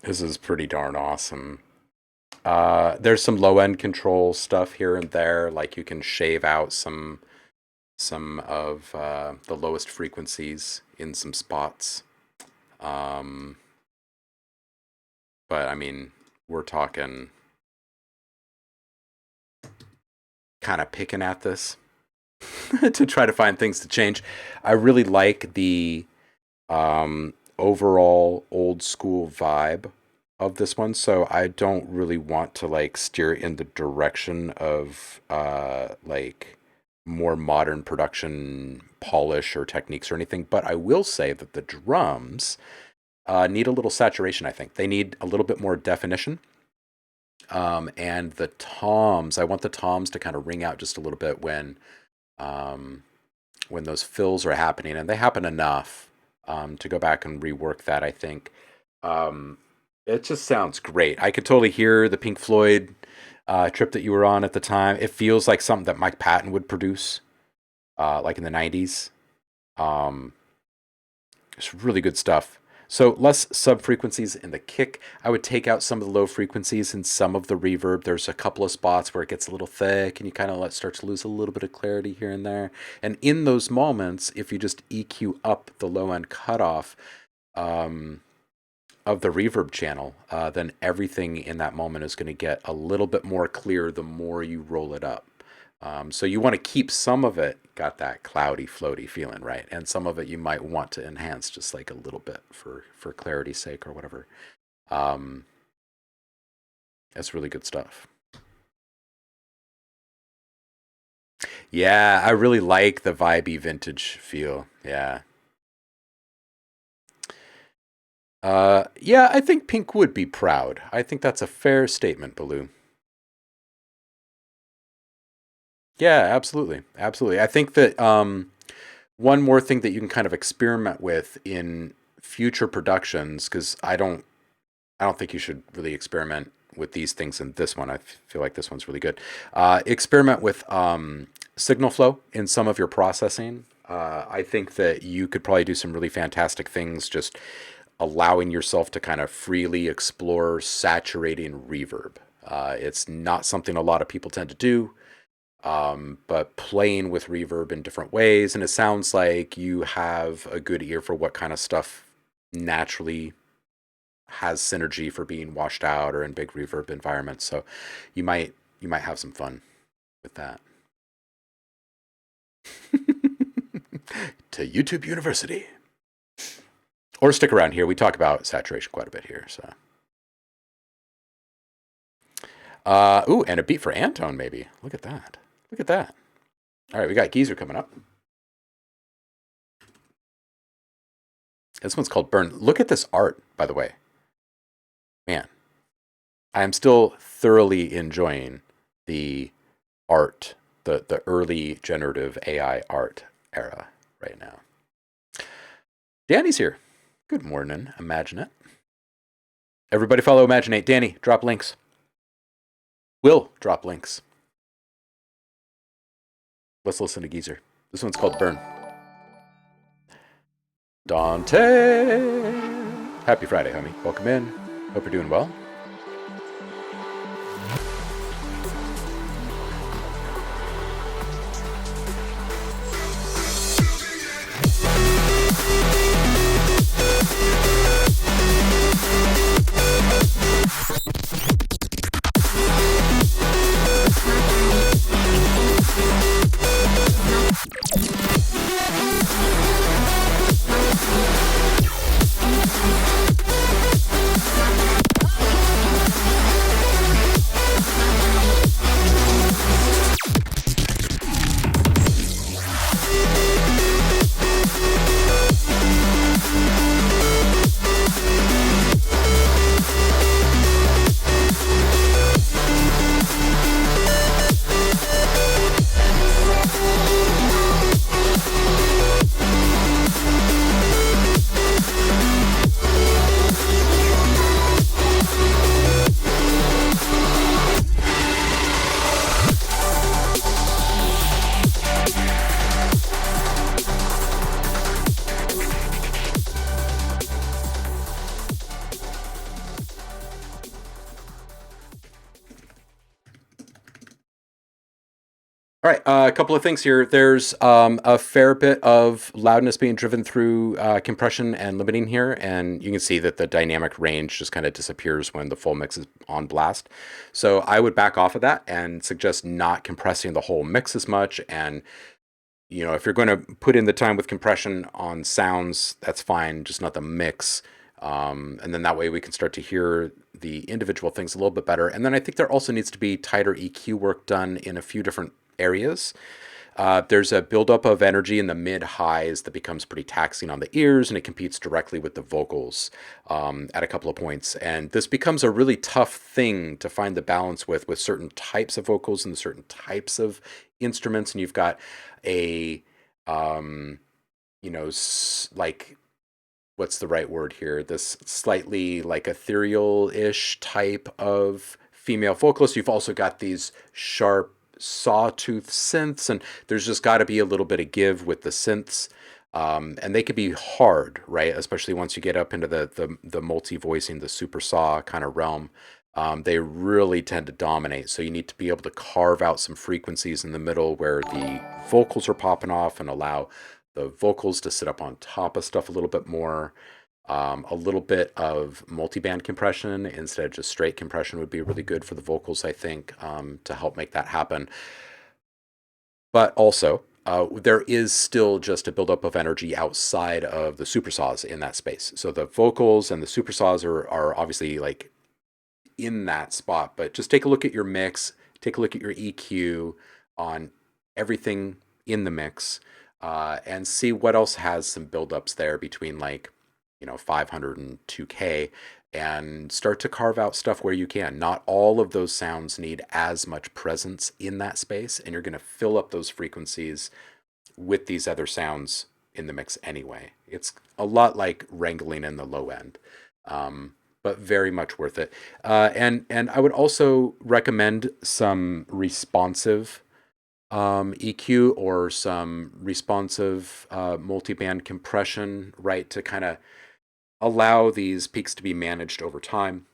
This is pretty darn awesome. There's some low-end control stuff here and there, like you can shave out some some of the lowest frequencies in some spots. But I mean, we're talking kind of picking at this to try to find things to change. I really like the overall old school vibe of this one, so I don't really want to like steer in the direction of like more modern production polish or techniques or anything, but I will say that the drums need a little saturation. I think they need a little bit more definition. And the toms, I want the toms to kind of ring out just a little bit when those fills are happening, and they happen enough to go back and rework that. I think it just sounds great. I could totally hear the Pink Floyd trip that you were on at the time. It feels like something that Mike Patton would produce, like in the 90s. It's really good stuff. So less sub-frequencies in the kick. I would take out some of the low frequencies and some of the reverb. There's a couple of spots where it gets a little thick and you kind of start to lose a little bit of clarity here and there. And in those moments, if you just EQ up the low-end cutoff of the reverb channel, then everything in that moment is going to get a little bit more clear the more you roll it up. So you want to keep some of it got that cloudy, floaty feeling, right? And some of it you might want to enhance just like a little bit for clarity's sake or whatever. That's really good stuff. Yeah, I really like the vibey vintage feel. Yeah. Yeah, I think Pink would be proud. I think that's a fair statement, Baloo. Yeah, absolutely. Absolutely. I think that one more thing that you can kind of experiment with in future productions, because I don't think you should really experiment with these things in this one. I feel like this one's really good. Experiment with signal flow in some of your processing. I think that you could probably do some really fantastic things just allowing yourself to kind of freely explore saturating reverb. It's not something a lot of people tend to do. But playing with reverb in different ways, and it sounds like you have a good ear for what kind of stuff naturally has synergy for being washed out or in big reverb environments. So you might have some fun with that. To YouTube University. Or stick around here. We talk about saturation quite a bit here. So. Ooh, and a beat for Antone, maybe. Look at that. Look at that. All right, we got Geezer coming up. This one's called Burn. Look at this art, by the way. Man, I am still thoroughly enjoying the art, the early generative AI art era right now. Danny's here. Good morning, Imagine It. Everybody follow Imaginate. Danny, drop links. Will drop links. Let's listen to Geezer. This one's called Burn. Dante! Happy Friday, homie. Welcome in. Hope you're doing well. All right, a couple of things here. There's a fair bit of loudness being driven through compression and limiting here, and you can see that the dynamic range just kind of disappears when the full mix is on blast. So I would back off of that and suggest not compressing the whole mix as much. And if you're going to put in the time with compression on sounds, that's fine, just not the mix. And then that way we can start to hear the individual things a little bit better. And then I think there also needs to be tighter EQ work done in a few different areas. There's a buildup of energy in the mid-highs that becomes pretty taxing on the ears, and it competes directly with the vocals at a couple of points. And this becomes a really tough thing to find the balance with certain types of vocals and certain types of instruments. And you've got a, like, what's the right word here? This slightly like ethereal-ish type of female vocalist. You've also got these sharp sawtooth synths, and there's just got to be a little bit of give with the synths, and they could be hard, right? Especially once you get up into the multi-voicing, the super saw kind of realm. They really tend to dominate, so you need to be able to carve out some frequencies in the middle where the vocals are popping off and allow the vocals to sit up on top of stuff a little bit more. A little bit of multiband compression instead of just straight compression would be really good for the vocals, I think, to help make that happen. But also, there is still just a buildup of energy outside of the supersaws in that space. So the vocals and the supersaws are obviously like in that spot, but just take a look at your mix, take a look at your EQ on everything in the mix, and see what else has some buildups there between 500 and 2K, and start to carve out stuff where you can. Not all of those sounds need as much presence in that space, and you're going to fill up those frequencies with these other sounds in the mix anyway. It's a lot like wrangling in the low end, but very much worth it. And I would also recommend some responsive EQ or some responsive multiband compression, right, to kind of allow these peaks to be managed over time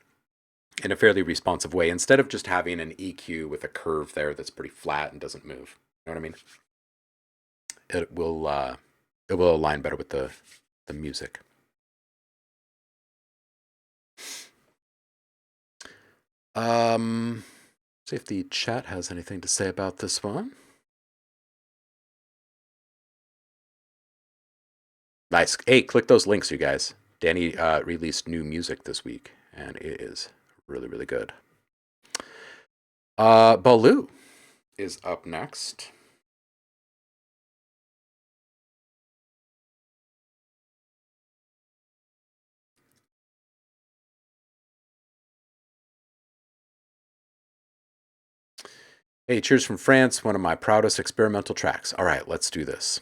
in a fairly responsive way, instead of just having an EQ with a curve there that's pretty flat and doesn't move. You know what I mean? It will align better with the music. See if the chat has anything to say about this one. Nice. Hey, click those links, you guys. Danny released new music this week, and it is really, really good. Baloo is up next. Hey, cheers from France, one of my proudest experimental tracks. All right, let's do this.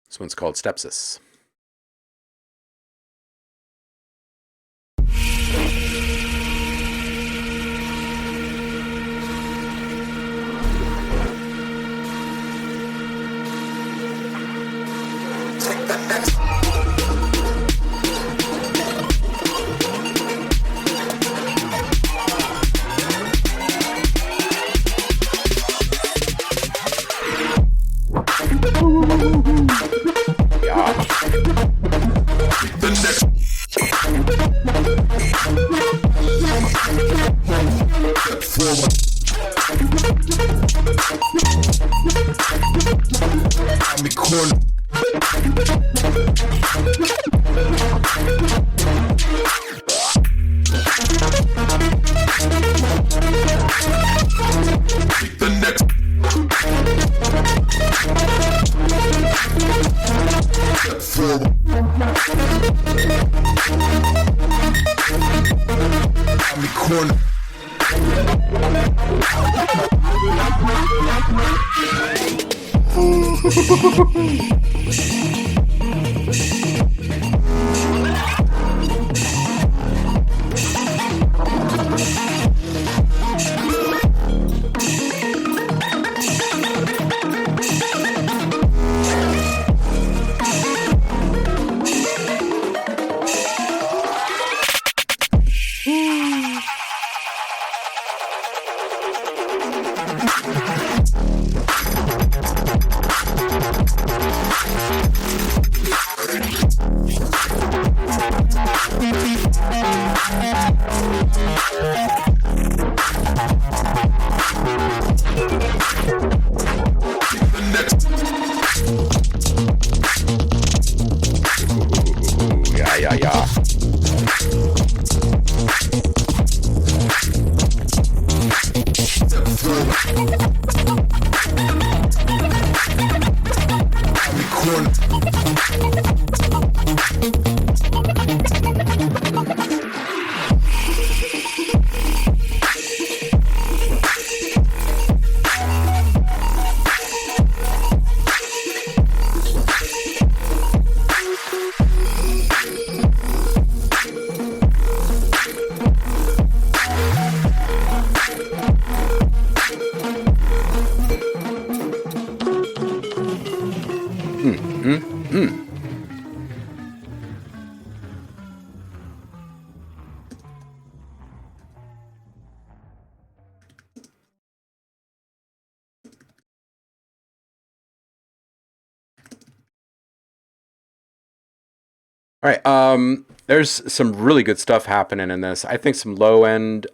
This one's called Stepsis. All right. There's some really good stuff happening in this. I think some low end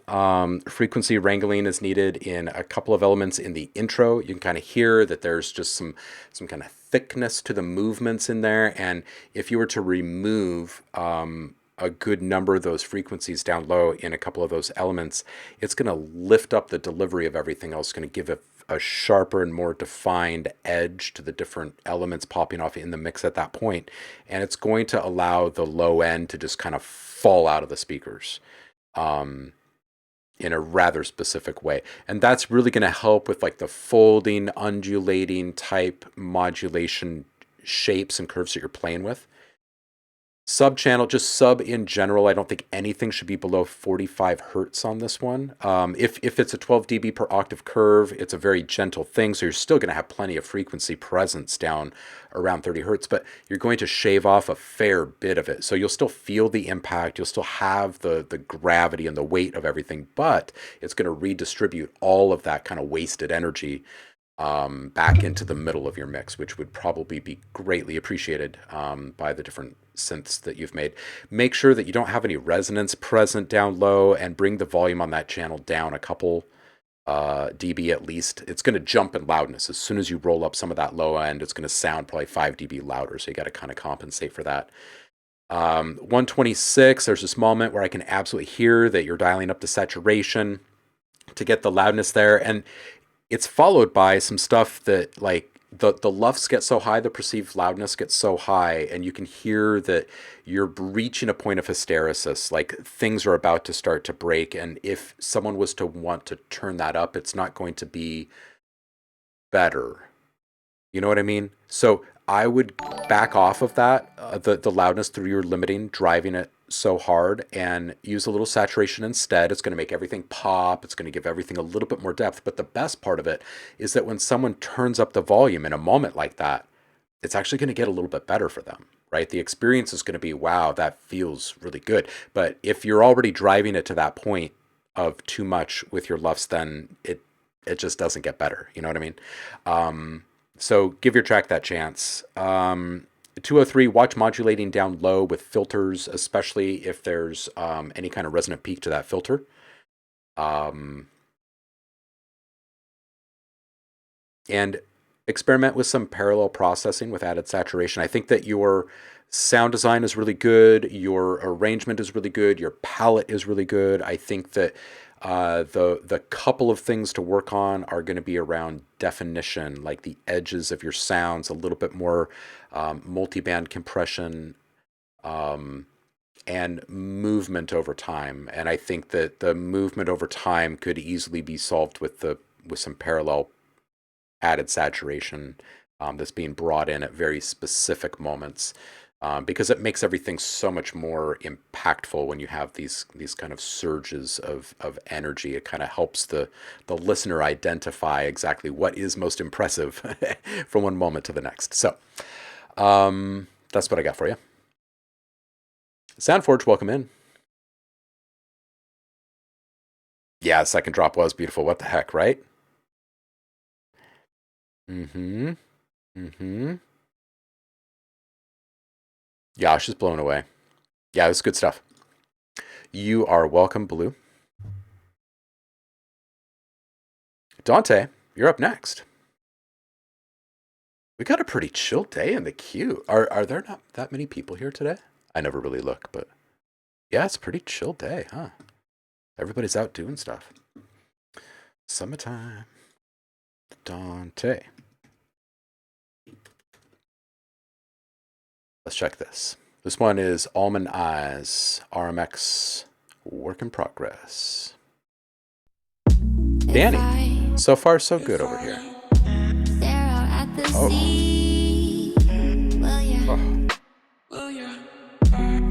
frequency wrangling is needed in a couple of elements in the intro. You can kind of hear that there's just some kind of thickness to the movements in there. And if you were to remove a good number of those frequencies down low in a couple of those elements, it's going to lift up the delivery of everything else. It's going to give it a sharper and more defined edge to the different elements popping off in the mix at that point. And it's going to allow the low end to just kind of fall out of the speakers in a rather specific way. And that's really going to help with like the folding, undulating type modulation shapes and curves that you're playing with. Sub channel, just sub in general, I don't think anything should be below 45 hertz on this one. If it's a 12 dB per octave curve, it's a very gentle thing, so you're still going to have plenty of frequency presence down around 30 hertz, but you're going to shave off a fair bit of it. So you'll still feel the impact, you'll still have the gravity and the weight of everything, but it's going to redistribute all of that kind of wasted energy back into the middle of your mix, which would probably be greatly appreciated by the different synths that you've made. Make sure that you don't have any resonance present down low, and bring the volume on that channel down a couple dB at least. It's going to jump in loudness. As soon as you roll up some of that low end, it's going to sound probably 5 dB louder, so you got to kind of compensate for that. 126, there's this moment where I can absolutely hear that you're dialing up the saturation to get the loudness there, and it's followed by some stuff that, like, the lufts get so high, the perceived loudness gets so high, and you can hear that you're reaching a point of hysteresis, like things are about to start to break, and if someone was to want to turn that up, it's not going to be better. You know what I mean? So I would back off of that, the loudness through your limiting, driving it so hard, and use a little saturation instead. It's going to make everything pop. It's going to give everything a little bit more depth. But the best part of it is that when someone turns up the volume in a moment like that, it's actually going to get a little bit better for them, right? The experience is going to be, wow, that feels really good. But if you're already driving it to that point of too much with your lufts, then it just doesn't get better. You know what I mean? So give your track that chance. 203, watch modulating down low with filters, especially if there's any kind of resonant peak to that filter. And experiment with some parallel processing with added saturation. I think that your sound design is really good. Your arrangement is really good. Your palette is really good. I think that the couple of things to work on are going to be around definition, like the edges of your sounds, a little bit more multiband compression, and movement over time. And I think that the movement over time could easily be solved with some parallel added saturation that's being brought in at very specific moments. Because it makes everything so much more impactful when you have these kind of surges of energy. It kind of helps the listener identify exactly what is most impressive from one moment to the next. So that's what I got for you. Soundforge, welcome in. Yeah, the second drop was beautiful. What the heck, right? Yash is blown away. Yeah, this is good stuff. You are welcome, Blue. Dante, you're up next. We got a pretty chill day in the queue. Are there not that many people here today? I never really look, but Yeah, it's a pretty chill day, huh? Everybody's out doing stuff. Summertime. Dante. Let's check this. This one is Almond Eyes, RMX, work in progress. Danny, so far so good over here. Oh.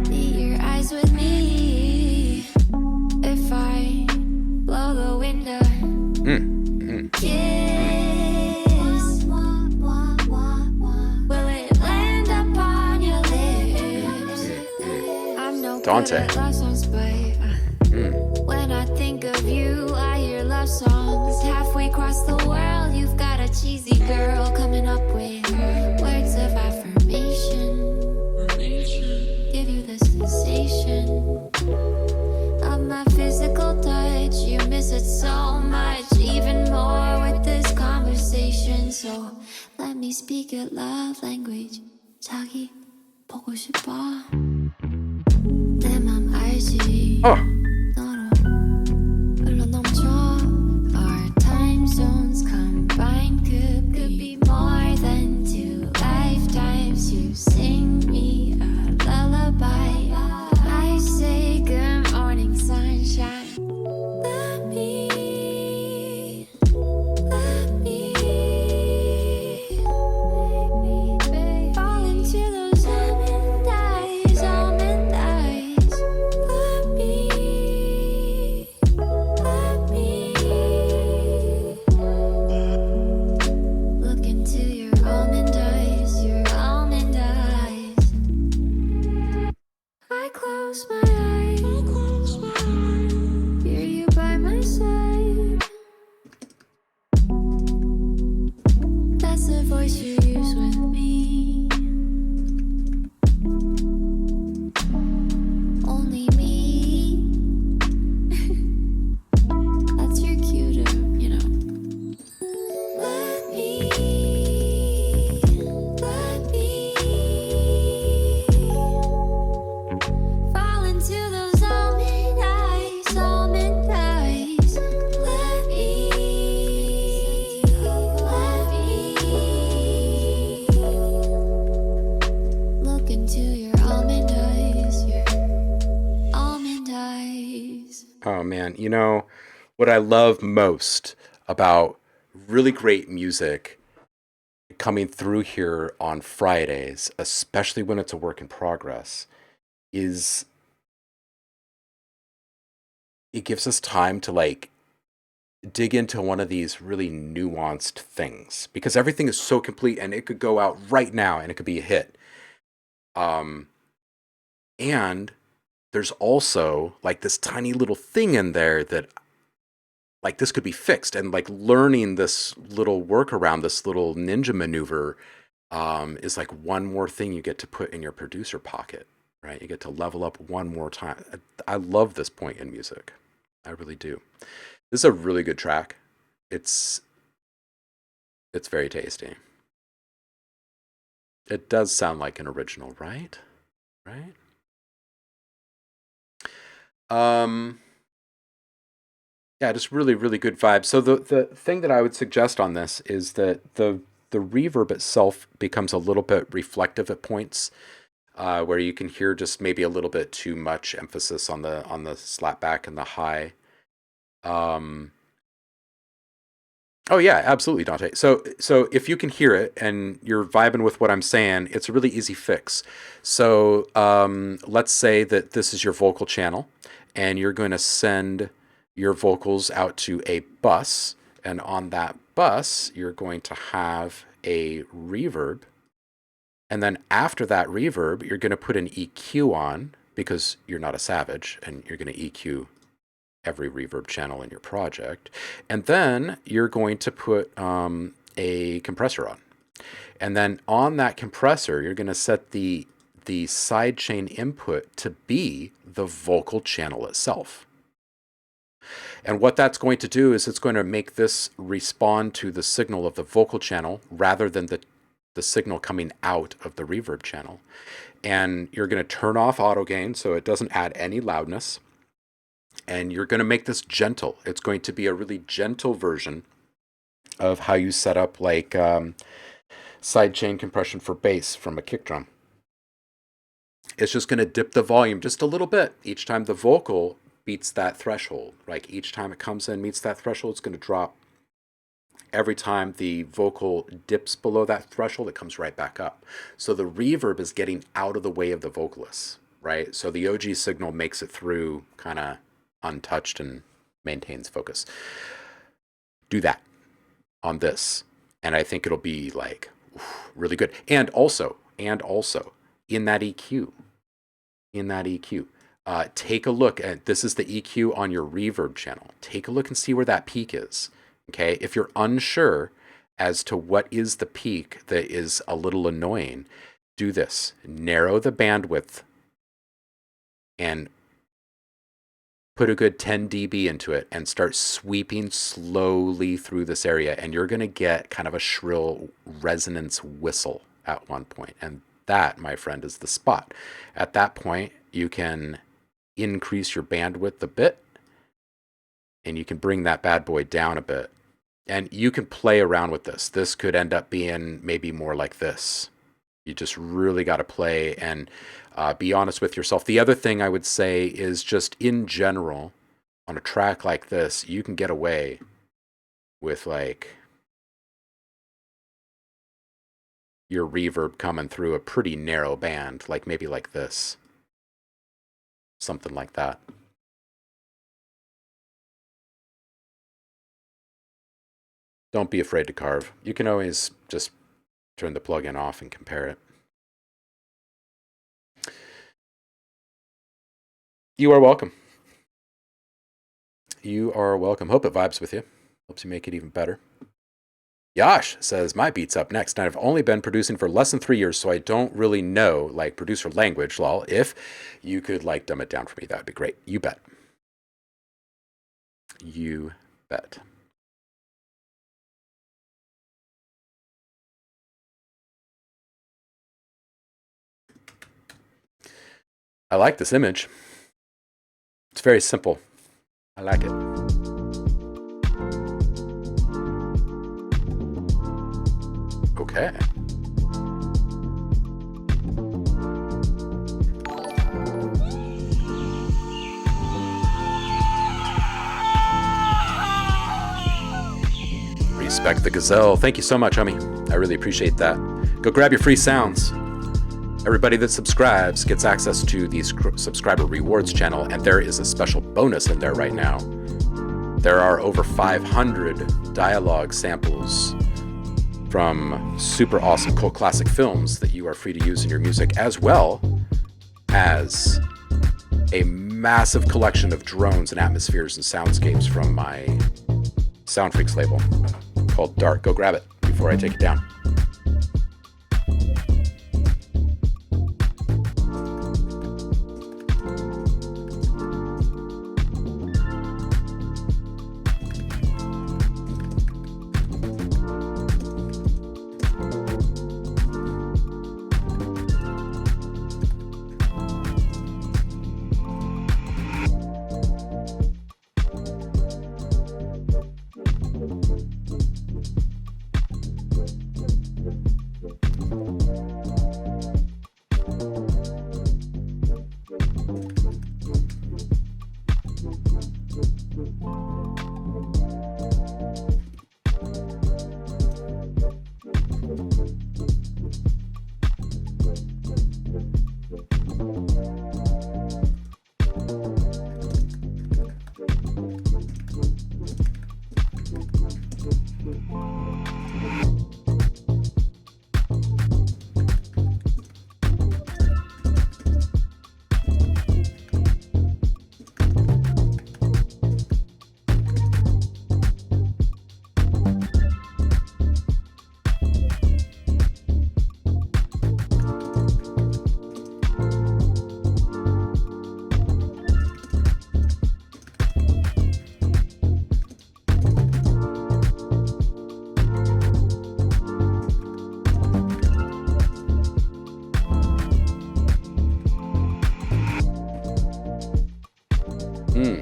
Meet your eyes with me. If I blow the window, kiss. Will it land upon your lips? I'm no Dante. good at love songs, but when I think of you, I hear love songs. Halfway across the world, you've got a cheesy girl coming up with words of affirmation. Give you the sensation of my physical touch. You miss it so much, even more with this conversation. So let me speak your love language. 자기 보고 싶어. 내 맘 알지. 너로 흘러넘쳐. Our time zones combined could be more than 2 lifetimes. You sing me a lullaby. I say good morning, sunshine. Let me fall into those almond eyes. Let me look into your almond eyes, I close my eyes, hear you by my side. That's the voice you use with me. Only me. That's your cue to, let me fall into those almond eyes. Let me look into your almond eyes. Oh man, you know what I love most about really great music coming through here on Fridays, especially when it's a work in progress, is it gives us time to like dig into one of these really nuanced things because everything is so complete and it could go out right now and it could be a hit. And there's also like this tiny little thing in there that like this could be fixed, and like learning this little workaround, this little ninja maneuver is like one more thing you get to put in your producer pocket, right? You get to level up one more time. I love this point in music. I really do. This is a really good track. It's very tasty. It does sound like an original, right? Right? Yeah, just really, really good vibe. So the thing that I would suggest on this is that the reverb itself becomes a little bit reflective at points, where you can hear just maybe a little bit too much emphasis on the slapback and the high. Oh yeah, absolutely, Dante. So if you can hear it and you're vibing with what I'm saying, it's a really easy fix. So let's say that this is your vocal channel, and you're going to send your vocals out to a bus, and on that bus you're going to have a reverb, and then after that reverb you're going to put an EQ on because you're not a savage, and you're going to EQ every reverb channel in your project, and then you're going to put a compressor on, and then on that compressor you're going to set the sidechain input to be the vocal channel itself. And what that's going to do is it's going to make this respond to the signal of the vocal channel rather than the the signal coming out of the reverb channel. And you're going to turn off auto gain so it doesn't add any loudness. And you're going to make this gentle. It's going to be a really gentle version of how you set up like sidechain compression for bass from a kick drum. It's just going to dip the volume just a little bit each time the vocal beats that threshold. Like each time it comes in, meets that threshold, it's going to drop. Every time the vocal dips below that threshold, it comes right back up. So the reverb is getting out of the way of the vocalist, right? So the OG signal makes it through kind of untouched and maintains focus. Do that on this, and I think it'll be like really good. And also in that EQ, take a look at, this is the EQ on your reverb channel. Take a look and see where that peak is. Okay, if you're unsure as to what is the peak that is a little annoying, do this. Narrow the bandwidth and put a good 10 dB into it and start sweeping slowly through this area. And you're going to get kind of a shrill resonance whistle at one point. And that, my friend, is the spot. At that point, you can increase your bandwidth a bit and you can bring that bad boy down a bit. And you can play around with this. This could end up being maybe more like this. You just really got to play and be honest with yourself. The other thing I would say is just in general, on a track like this, you can get away with like your reverb coming through a pretty narrow band, like maybe like this. Something like that. Don't be afraid to carve. You can always just turn the plugin off and compare it. You are welcome. You are welcome. Hope it vibes with you. Helps you make it even better. Yash says, my beat's up next. And I've only been producing for less than 3 years, so I don't really know, like, producer language, lol. If you could, like, dumb it down for me, that would be great. You bet. You bet. I like this image. It's very simple. I like it. Okay. Respect the gazelle. Thank you so much, homie. I really appreciate that. Go grab your free sounds. Everybody that subscribes gets access to the subscriber rewards channel, and there is a special bonus in there right now. There are over 500 dialogue samples from super awesome cult classic films that you are free to use in your music, as well as a massive collection of drones and atmospheres and soundscapes from my Sound Freaks label called Dark. Go grab it before I take it down. All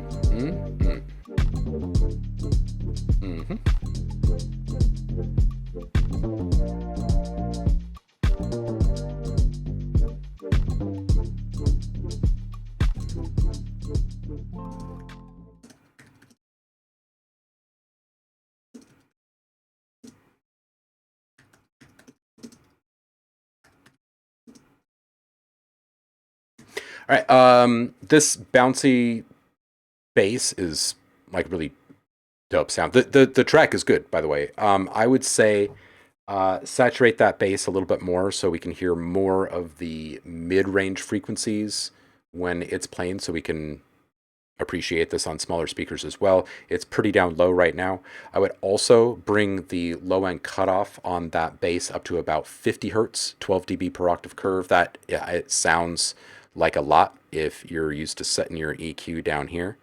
right. This bouncy bass is like really dope sound. The track is good, by the way. I would say saturate that bass a little bit more so we can hear more of the mid-range frequencies when it's playing, so we can appreciate this on smaller speakers as well. It's pretty down low right now. I would also bring the low end cutoff on that bass up to about 50 hertz, 12 dB per octave curve. That, yeah, it sounds like a lot if you're used to setting your EQ down here.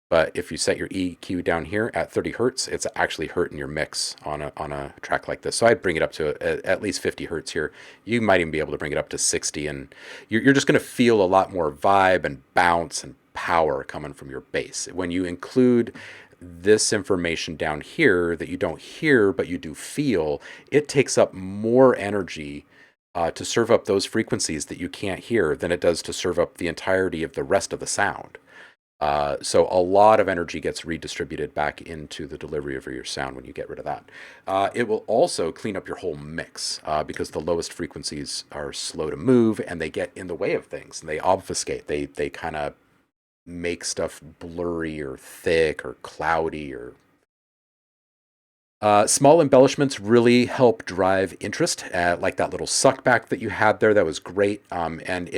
But if you set your EQ down here at 30 hertz, it's actually hurting your mix on a track like this. So I'd bring it up to at least 50 hertz here. You might even be able to bring it up to 60, and you're just going to feel a lot more vibe and bounce and power coming from your bass. When you include this information down here that you don't hear but you do feel, it takes up more energy to serve up those frequencies that you can't hear than it does to serve up the entirety of the rest of the sound. So a lot of energy gets redistributed back into the delivery of your sound when you get rid of that. It will also clean up your whole mix because the lowest frequencies are slow to move and they get in the way of things and they obfuscate. They kind of make stuff blurry or thick or cloudy or small embellishments really help drive interest, like that little suck back that you had there. That was great. And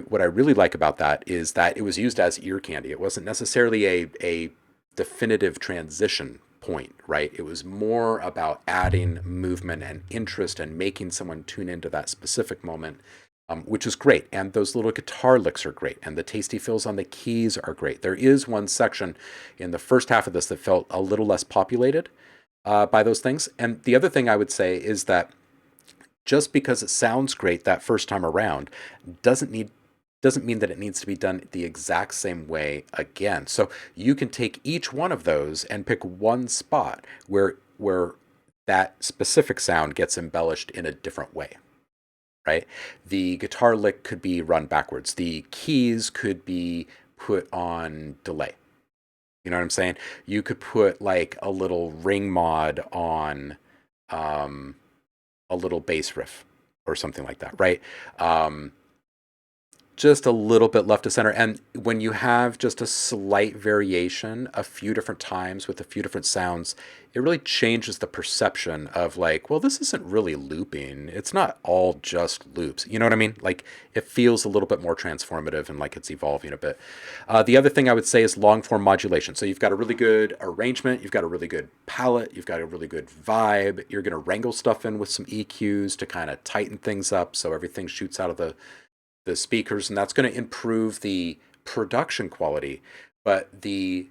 what I really like about that is that it was used as ear candy. It wasn't necessarily a definitive transition point, right? It was more about adding movement and interest and making someone tune into that specific moment, which is great. And those little guitar licks are great. And the tasty fills on the keys are great. There is one section in the first half of this that felt a little less populated by those things. And the other thing I would say is that just because it sounds great that first time around doesn't mean that it needs to be done the exact same way again. So you can take each one of those and pick one spot where that specific sound gets embellished in a different way. Right? The guitar lick could be run backwards. The keys could be put on delay. You know what I'm saying? You could put like a little ring mod on a little bass riff or something like that, right? Just a little bit left to center. And when you have just a slight variation a few different times with a few different sounds, it really changes the perception of like, well, this isn't really looping. It's not all just loops. You know what I mean? Like it feels a little bit more transformative and like it's evolving a bit. The other thing I would say is long form modulation. So you've got a really good arrangement. You've got a really good palette. You've got a really good vibe. You're going to wrangle stuff in with some EQs to kind of tighten things up so everything shoots out of the speakers, and that's going to improve the production quality, but the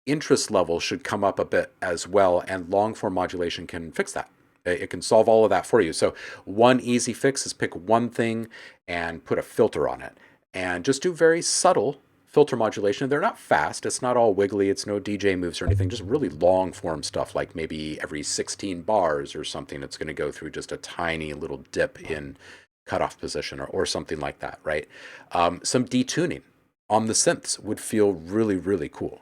interest level should come up a bit as well, and long form modulation can fix that. It can solve all of that for you. So one easy fix is pick one thing and put a filter on it, and just do very subtle filter modulation. They're not fast. It's not all wiggly. It's no DJ moves or anything. Just really long form stuff, like maybe every 16 bars or something. It's going to go through just a tiny little dip in cutoff position or something like that, right? Some detuning on the synths would feel really, really cool.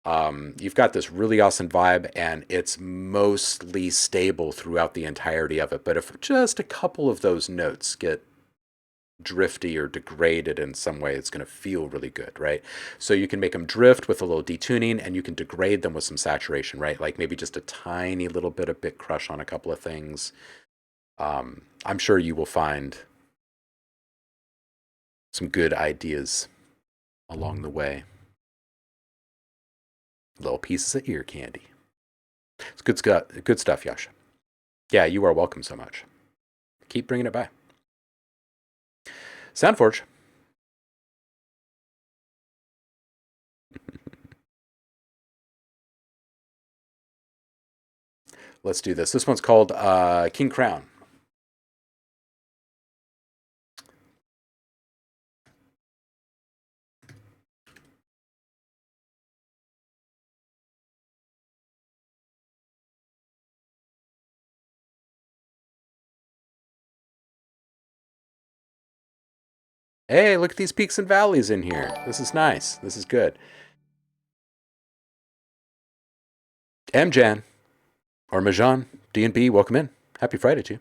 You've got this really awesome vibe and it's mostly stable throughout the entirety of it. But if just a couple of those notes get drifty or degraded in some way, it's going to feel really good, right? So you can make them drift with a little detuning and you can degrade them with some saturation, right? Like maybe just a tiny little bit of bit crush on a couple of things. I'm sure you will find some good ideas along the way. Little pieces of ear candy. It's good stuff, Yasha. Yeah, you are welcome so much. Keep bringing it by. Soundforge. Let's do this. This one's called King Crown. Hey, look at these peaks and valleys in here. This is nice. This is good. Mjan or Majan, D&B, welcome in. Happy Friday to you.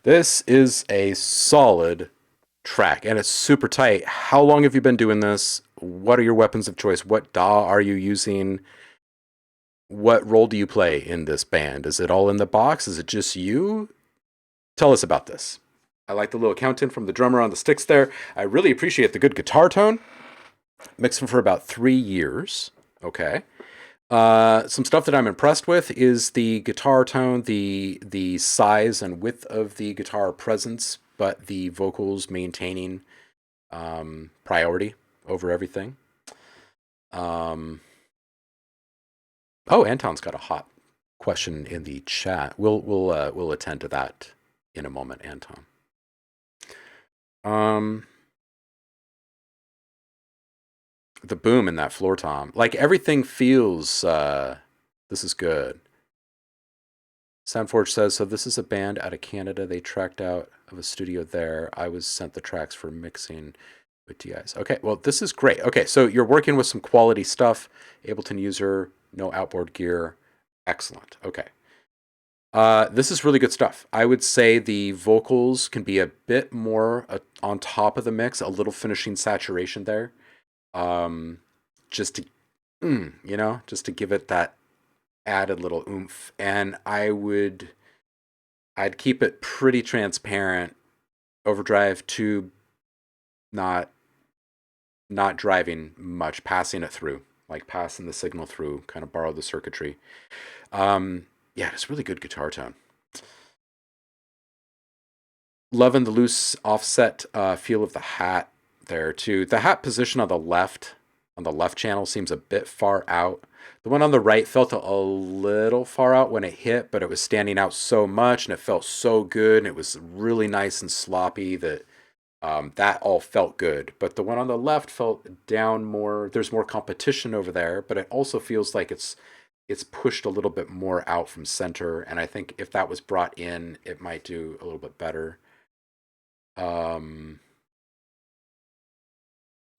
This is a solid track, and it's super tight. How long have you been doing this? What are your weapons of choice? What DAW are you using? What role do you play in this band? Is it all in the box? Is it just you? Tell us about this. I like the little count-in from the drummer on the sticks there. I really appreciate the good guitar tone. Mixing for about 3 years. Okay. Some stuff that I'm impressed with is the guitar tone, the size and width of the guitar presence, but the vocals maintaining priority over everything. Oh, Anton's got a hot question in the chat. We'll attend to that in a moment, Anton. The boom in that floor tom, like everything feels this is good. Soundforge says, so this is a band out of Canada. They tracked out of a studio there. I was sent the tracks for mixing with DIs. Okay, well, this is great. Okay, so you're working with some quality stuff. Ableton user, no outboard gear. Excellent. Okay. This is really good stuff. I would say the vocals can be a bit more on top of the mix, a little finishing saturation there. Just to, just to give it that added little oomph. And I'd keep it pretty transparent. Overdrive to not driving much, passing it through, like passing the signal through, kind of borrow the circuitry. Yeah, it's really good guitar tone. Loving the loose offset feel of the hat there too. The hat position on the left channel seems a bit far out. The one on the right felt a little far out when it hit, but it was standing out so much and it felt so good and it was really nice and sloppy that that all felt good. But the one on the left felt down more. There's more competition over there, but it also feels like it's pushed a little bit more out from center, and I think if that was brought in, it might do a little bit better.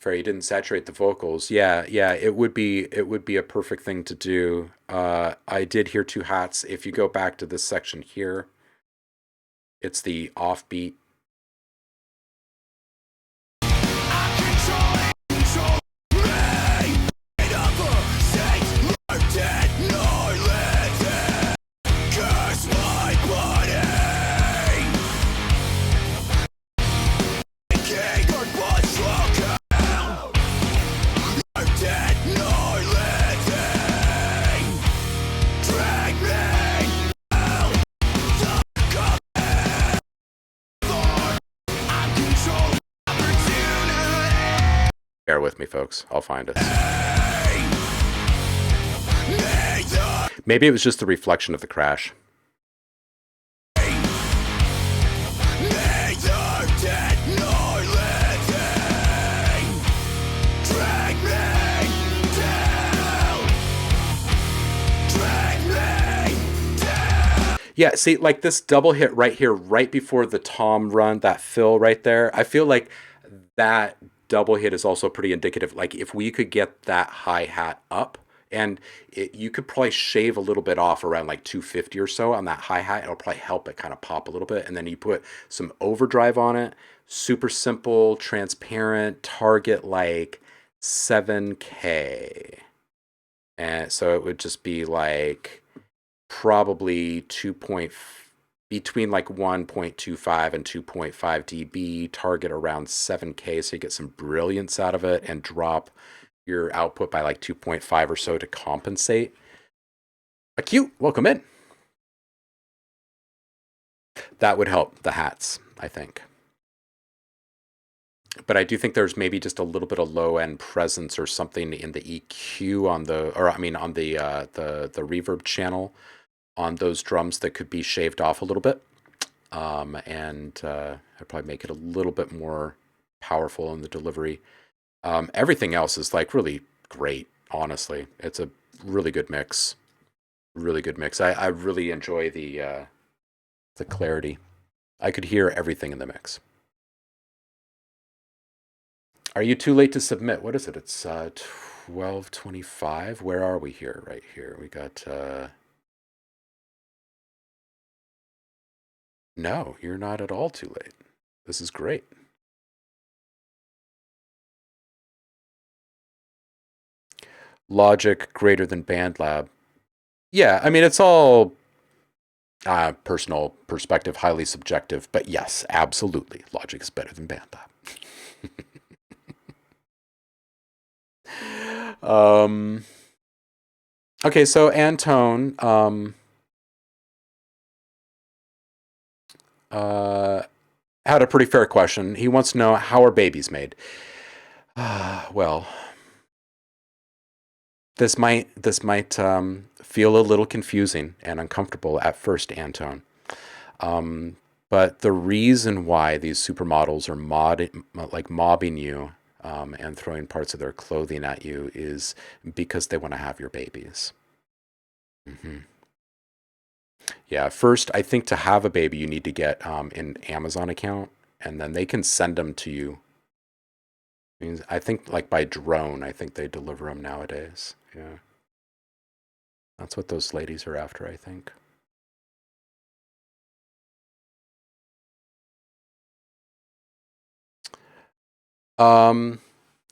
Fair, you didn't saturate the vocals. Yeah, it would be a perfect thing to do. I did hear two hats. If you go back to this section here, it's the offbeat Bear with me, folks. I'll find it. Maybe it was just the reflection of the crash. Yeah, see, like this double hit right here, right before the tom run, that fill right there, I feel like that double hit is also pretty indicative. Like if we could get that hi-hat up, and you could probably shave a little bit off around like 250 or so on that hi-hat, it'll probably help it kind of pop a little bit. And then you put some overdrive on it, super simple, transparent, target like 7K. And so it would just be like probably between like 1.25 and 2.5 dB, target around 7K, so you get some brilliance out of it, and drop your output by like 2.5 or so to compensate. Acute, welcome in. That would help the hats, I think. But I do think there's maybe just a little bit of low end presence or something in the EQ on the reverb channel on those drums that could be shaved off a little bit. And I'd probably make it a little bit more powerful in the delivery. Everything else is like really great, honestly. It's a really good mix. Really good mix. I really enjoy the clarity. I could hear everything in the mix. Are you too late to submit? What is it? It's 12:25. Where are we here? Right here. We got... No, you're not at all too late. This is great. Logic greater than BandLab. Yeah, I mean, it's all personal perspective, highly subjective, but yes, absolutely. Logic is better than BandLab. Okay, so Antone had a pretty fair question. He wants to know, how are babies made? Well, this might feel a little confusing and uncomfortable at first, Antone. But the reason why these supermodels are mobbing you and throwing parts of their clothing at you is because they want to have your babies. Yeah, first, I think to have a baby, you need to get an Amazon account, and then they can send them to you. I think like by drone, I think they deliver them nowadays. Yeah. That's what those ladies are after, I think.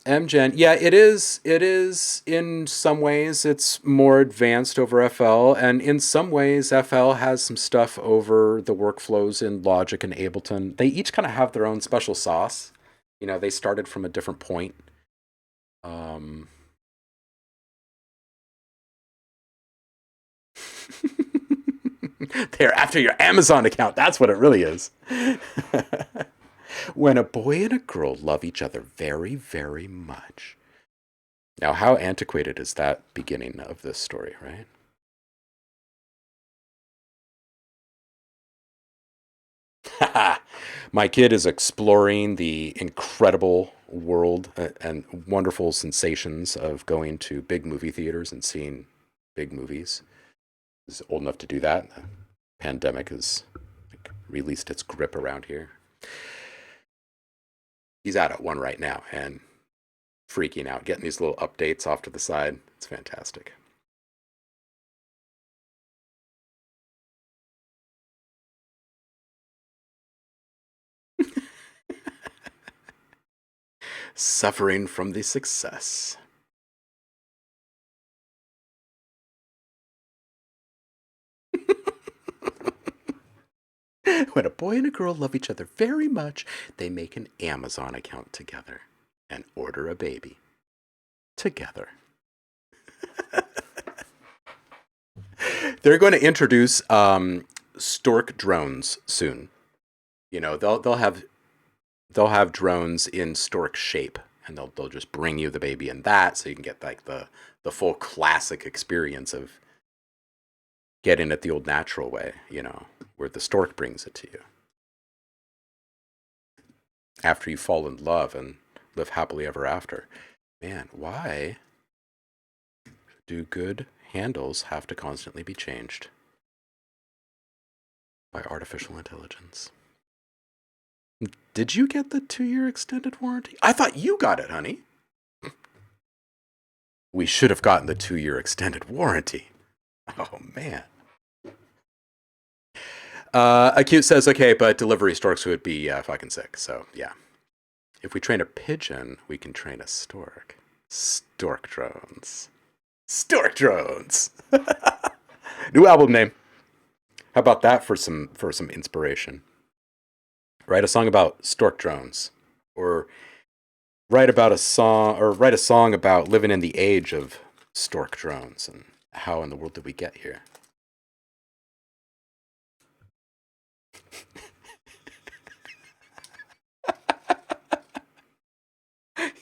MGen, yeah, it is in some ways it's more advanced over FL, and in some ways FL has some stuff over the workflows in Logic and Ableton. They each kind of have their own special sauce. You know, they started from a different point. They're after your Amazon account. That's what it really is. When a boy and a girl love each other very, very much. Now, how antiquated is that beginning of this story, right? My kid is exploring the incredible world and wonderful sensations of going to big movie theaters and seeing big movies. He's old enough to do that. The pandemic has released its grip around here. He's out at one right now and freaking out, getting these little updates off to the side. It's fantastic. Suffering from the success. When a boy and a girl love each other very much, they make an Amazon account together and order a baby together. They're going to introduce stork drones soon. You know, they'll have drones in stork shape, and they'll just bring you the baby in that, so you can get like the full classic experience of getting it the old natural way, you know, where the stork brings it to you after you fall in love and live happily ever after. Man, why do good handles have to constantly be changed by artificial intelligence? Did you get the 2-year extended warranty? I thought you got it, honey. We should have gotten the 2-year extended warranty. Oh, man. Acute says, okay, but delivery storks would be fucking sick. So, yeah. If we train a pigeon, we can train a stork. Stork drones. Stork drones. New album name. How about that for some inspiration? Write a song about stork drones, or write a song about living in the age of stork drones and how in the world did we get here?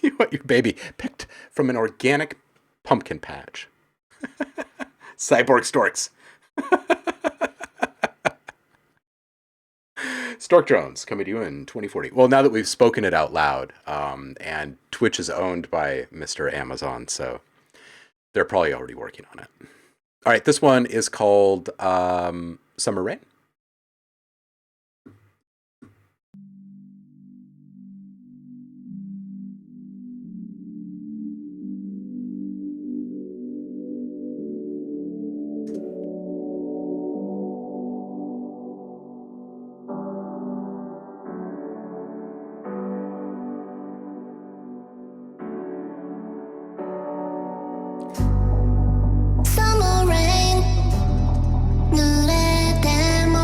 You want your baby picked from an organic pumpkin patch. Cyborg storks. Stork drones coming to you in 2040. Well, now that we've spoken it out loud, and Twitch is owned by Mr. Amazon, so they're probably already working on it. All right, this one is called Summer Rain. Summer rain, 눈에 땀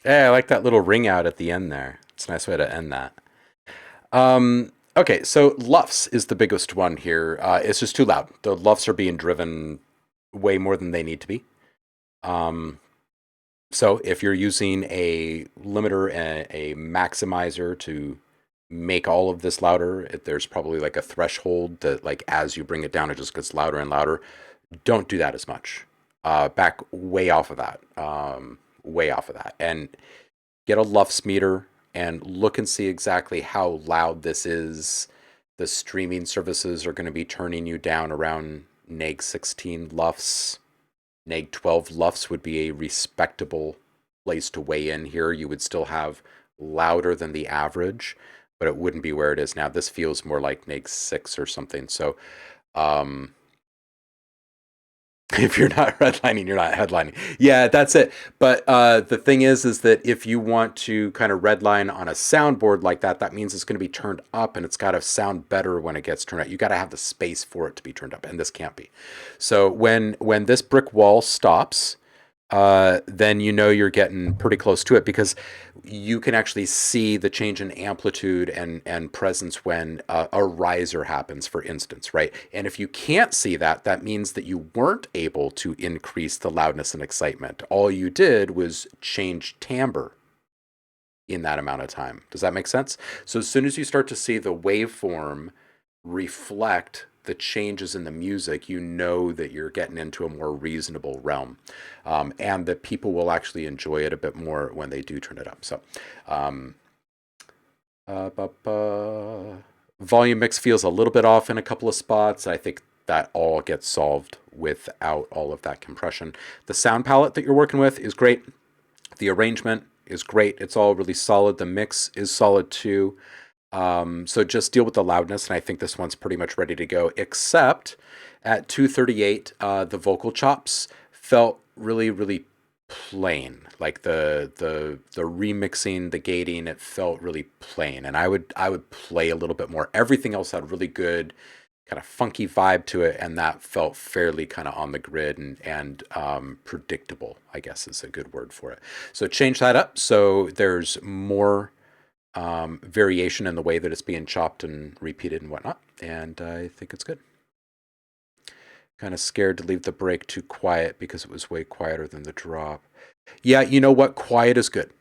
Yeah, I like that little ring out at the end there. It's a nice way to end that. Okay, so LUFS is the biggest one here. It's just too loud. The LUFS are being driven way more than they need to be. So if you're using a limiter and a maximizer to make all of this louder, there's probably like a threshold that like as you bring it down, it just gets louder and louder. Don't do that as much. Back way off of that. Way off of that. And get a LUFS meter and look and see exactly how loud this is. The streaming services are going to be turning you down around neg 16 LUFS. Neg 12 LUFS would be a respectable place to weigh in here. You would still have louder than the average, but it wouldn't be where it is now. This feels more like neg 6 or something. So if you're not redlining, you're not headlining. Yeah, that's it. But the thing is that if you want to kind of redline on a soundboard like that, that means it's going to be turned up and it's got to sound better when it gets turned up. You got to have the space for it to be turned up, and this can't be. So when this brick wall stops, then you know you're getting pretty close to it because you can actually see the change in amplitude and presence when a riser happens, for instance, right? And if you can't see that, that means that you weren't able to increase the loudness and excitement. All you did was change timbre in that amount of time. Does that make sense? So as soon as you start to see the waveform reflect the changes in the music, you know that you're getting into a more reasonable realm, and that people will actually enjoy it a bit more when they do turn it up. So volume mix feels a little bit off in a couple of spots. I think that all gets solved without all of that compression. The sound palette that you're working with is great. The arrangement is great. It's all really solid. The mix is solid too. So just deal with the loudness, and I think this one's pretty much ready to go, except at 238, the vocal chops felt really, really plain. Like the remixing, the gating, it felt really plain, and I would play a little bit more. Everything else had really good kind of funky vibe to it, and that felt fairly kind of on the grid and predictable, I guess is a good word for it. So change that up so there's more variation in the way that it's being chopped and repeated and whatnot, and I think it's good. Kind of scared to leave the break too quiet because it was way quieter than the drop. Yeah, you know what? Quiet is good.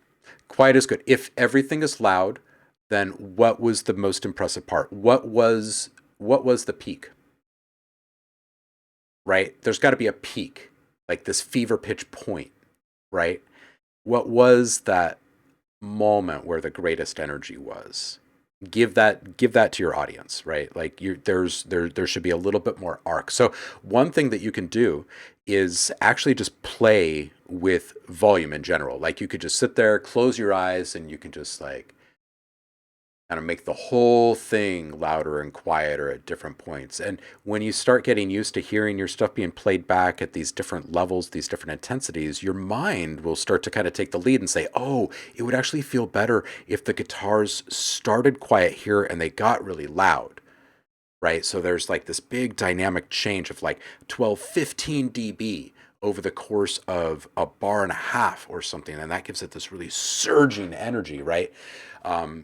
Quiet is good. If everything is loud, then what was the most impressive part? What was the peak? Right? There's got to be a peak, like this fever pitch point, right? What was that moment where the greatest energy was? Give that to your audience, right? Like there should be a little bit more arc. So one thing that you can do is actually just play with volume in general. Like you could just sit there, close your eyes, and you can just like kind of make the whole thing louder and quieter at different points. And when you start getting used to hearing your stuff being played back at these different levels, these different intensities, your mind will start to kind of take the lead and say, oh, it would actually feel better if the guitars started quiet here and they got really loud, right? So there's like this big dynamic change of like 12, 15 dB over the course of a bar and a half or something, and that gives it this really surging energy, right?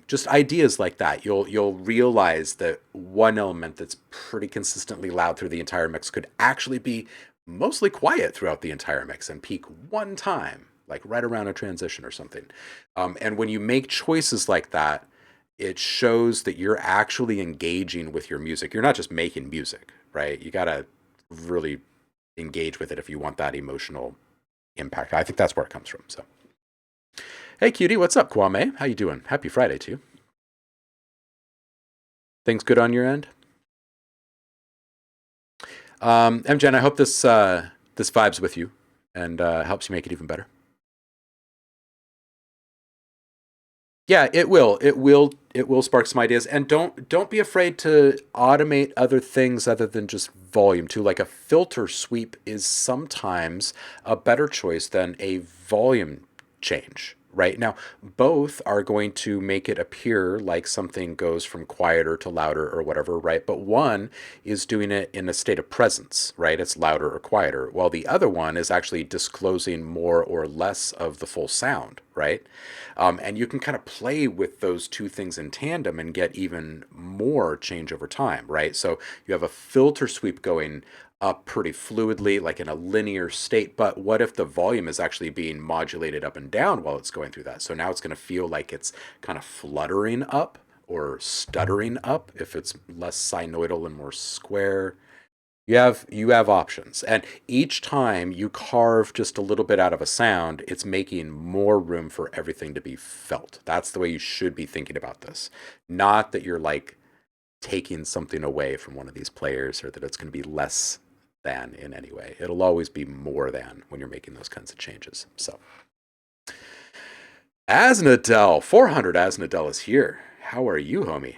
Just ideas like that. You'll realize that one element that's pretty consistently loud through the entire mix could actually be mostly quiet throughout the entire mix and peak one time, like right around a transition or something. And when you make choices like that, it shows that you're actually engaging with your music. You're not just making music, right? You gotta really engage with it if you want that emotional impact. I think that's where it comes from. So, hey, cutie, what's up, Kwame? How you doing? Happy Friday to you. Things good on your end? MJen, I hope this vibes with you and helps you make it even better. Yeah, it will. It will spark some ideas, and don't be afraid to automate other things other than just volume too. Like a filter sweep is sometimes a better choice than a volume change, right? Now, both are going to make it appear like something goes from quieter to louder or whatever, right? But one is doing it in a state of presence, right? It's louder or quieter, while the other one is actually disclosing more or less of the full sound, right? And you can kind of play with those two things in tandem and get even more change over time, right? So you have a filter sweep going up pretty fluidly, like in a linear state. But what if the volume is actually being modulated up and down while it's going through that? So now it's going to feel like it's kind of fluttering up or stuttering up if it's less sinusoidal and more square. You have options, and each time you carve just a little bit out of a sound, it's making more room for everything to be felt. That's the way you should be thinking about this. Not that you're like taking something away from one of these players or that it's going to be less than in any way. It'll always be more than when you're making those kinds of changes. So, Aznadel, 400 Aznadel is here. How are you, homie?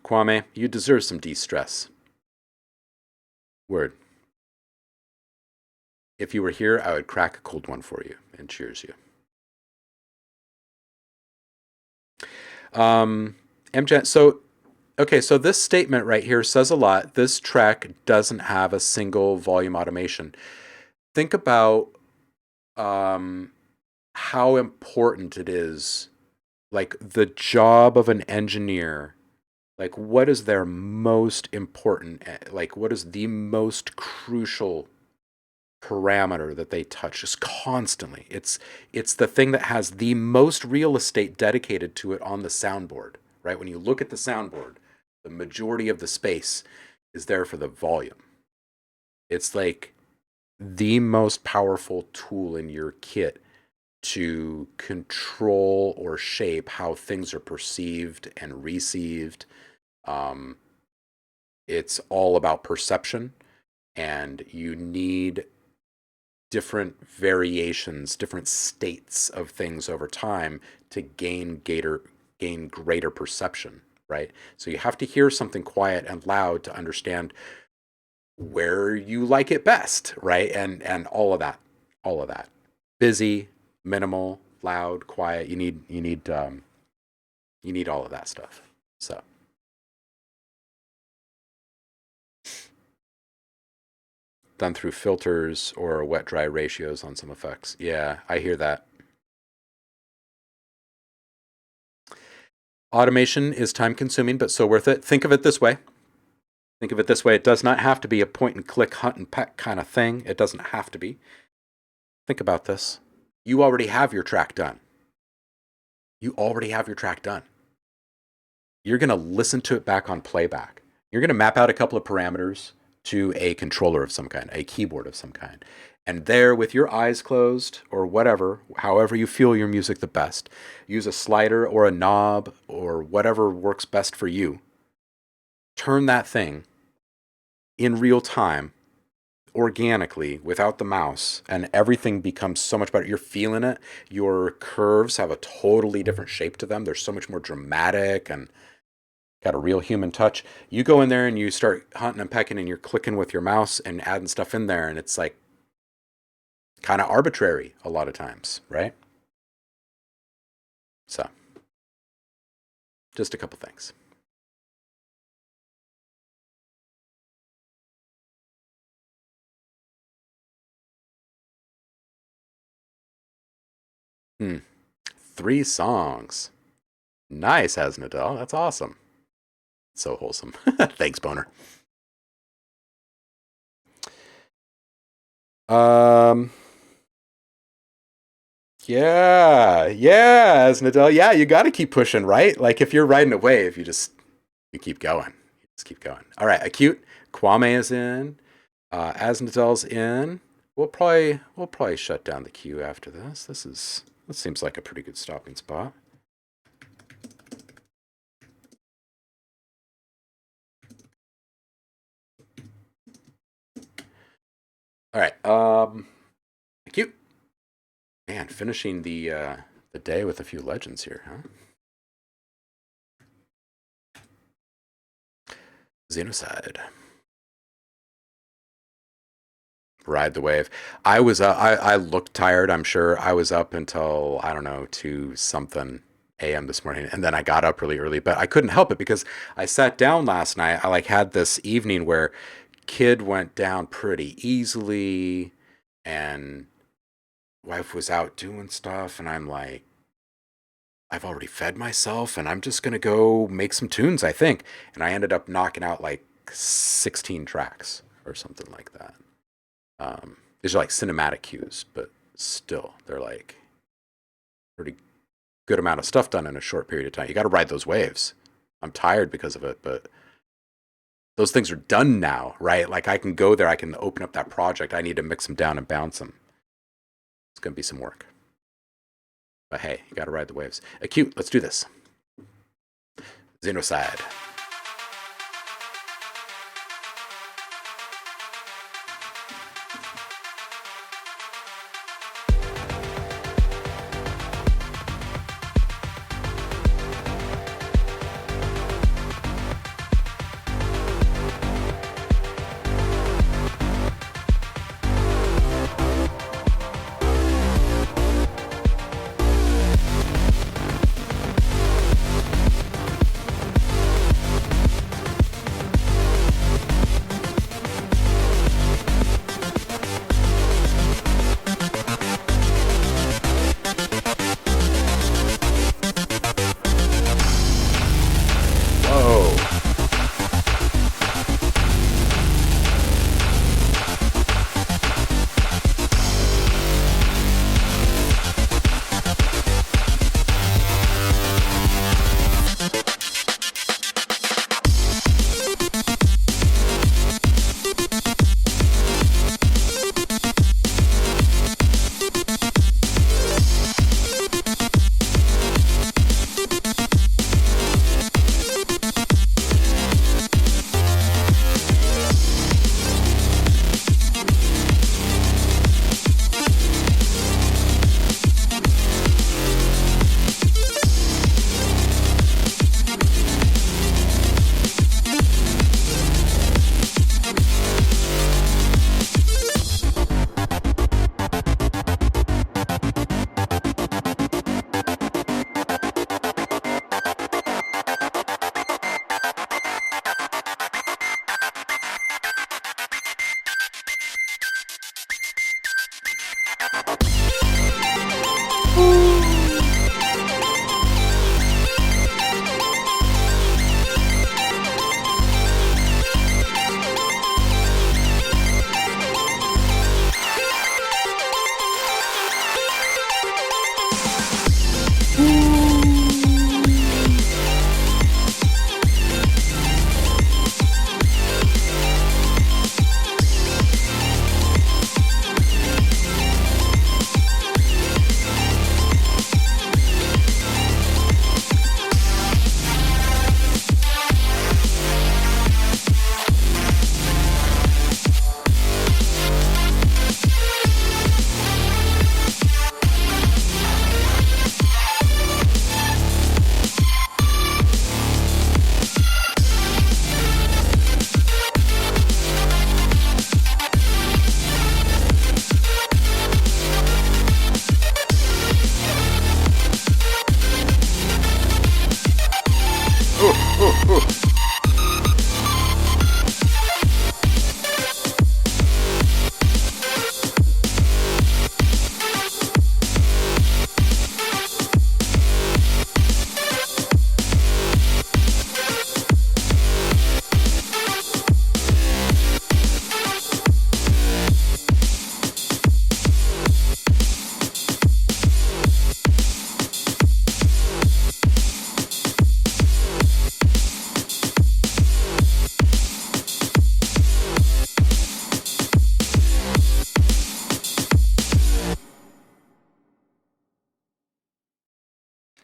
Kwame, you deserve some de-stress. Word. If you were here, I would crack a cold one for you and cheers you. MJ, so this statement right here says a lot. This track doesn't have a single volume automation. Think about how important it is, like the job of an engineer, like what is their most important, like what is the most crucial parameter that they touch just constantly. It's the thing that has the most real estate dedicated to it on the soundboard, right? When you look at the soundboard, the majority of the space is there for the volume. It's like the most powerful tool in your kit to control or shape how things are perceived and received. It's all about perception, and you need different variations, different states of things over time to gain greater perception, right? So you have to hear something quiet and loud to understand where you like it best, right? And all of that. Busy, minimal, loud, quiet. You need all of that stuff. So done through filters or wet-dry ratios on some effects. Yeah, I hear that. Automation is time-consuming, but so worth it. Think of it this way. It does not have to be a point-and-click, hunt-and-peck kind of thing. It doesn't have to be. Think about this. You already have your track done. You're going to listen to it back on playback. You're going to map out a couple of parameters to a controller of some kind, a keyboard of some kind. And there, with your eyes closed or whatever, however you feel your music the best, use a slider or a knob or whatever works best for you. Turn that thing in real time, organically, without the mouse, and everything becomes so much better. You're feeling it. Your curves have a totally different shape to them. They're so much more dramatic and got a real human touch. You go in there and you start hunting and pecking and you're clicking with your mouse and adding stuff in there, and it's like kind of arbitrary a lot of times, right? So, just a couple things. Hmm. 3 songs. Nice, Hasnadel. That's awesome. So wholesome. Thanks, Boner. Yeah, Hasnadel. Yeah, you got to keep pushing, right? Like if you're riding a wave, you keep going. All right, Acute. Kwame is in. Asnadel's in. We'll probably shut down the queue after this. This seems like a pretty good stopping spot. All right. Cute. Man, finishing the day with a few legends here, huh? Xenocide. Ride the wave. I was I looked tired, I'm sure. I was up until I don't know, 2 something a.m. this morning, and then I got up really early, but I couldn't help it because I sat down last night. I like had this evening where kid went down pretty easily and wife was out doing stuff, and I'm like, I've already fed myself and I'm just going to go make some tunes, I think. And I ended up knocking out like 16 tracks or something like that. These are like cinematic cues, but still, they're like pretty good amount of stuff done in a short period of time. You got to ride those waves. I'm tired because of it, but those things are done now, right? Like I can go there, I can open up that project. I need to mix them down and bounce them. It's going to be some work. But hey, you got to ride the waves. Acute, let's do this. Xenocide.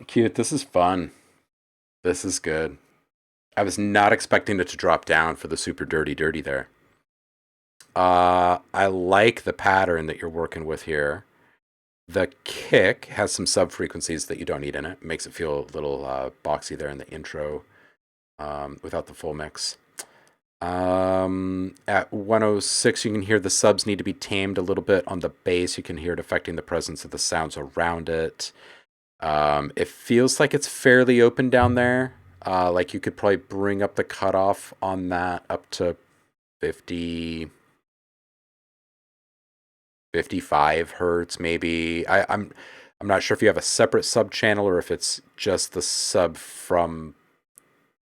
Cute. This is fun. This is good. I was not expecting it to drop down for the super dirty dirty there. I like the pattern that you're working with here. The kick has some sub frequencies that you don't need in it. Makes it feel a little boxy there in the intro without the full mix. At 106, you can hear the subs need to be tamed a little bit on the bass. You can hear it affecting the presence of the sounds around it. It feels like it's fairly open down there. Like you could probably bring up the cutoff on that up to 50, 55 hertz, maybe. I'm not sure if you have a separate sub channel or if it's just the sub from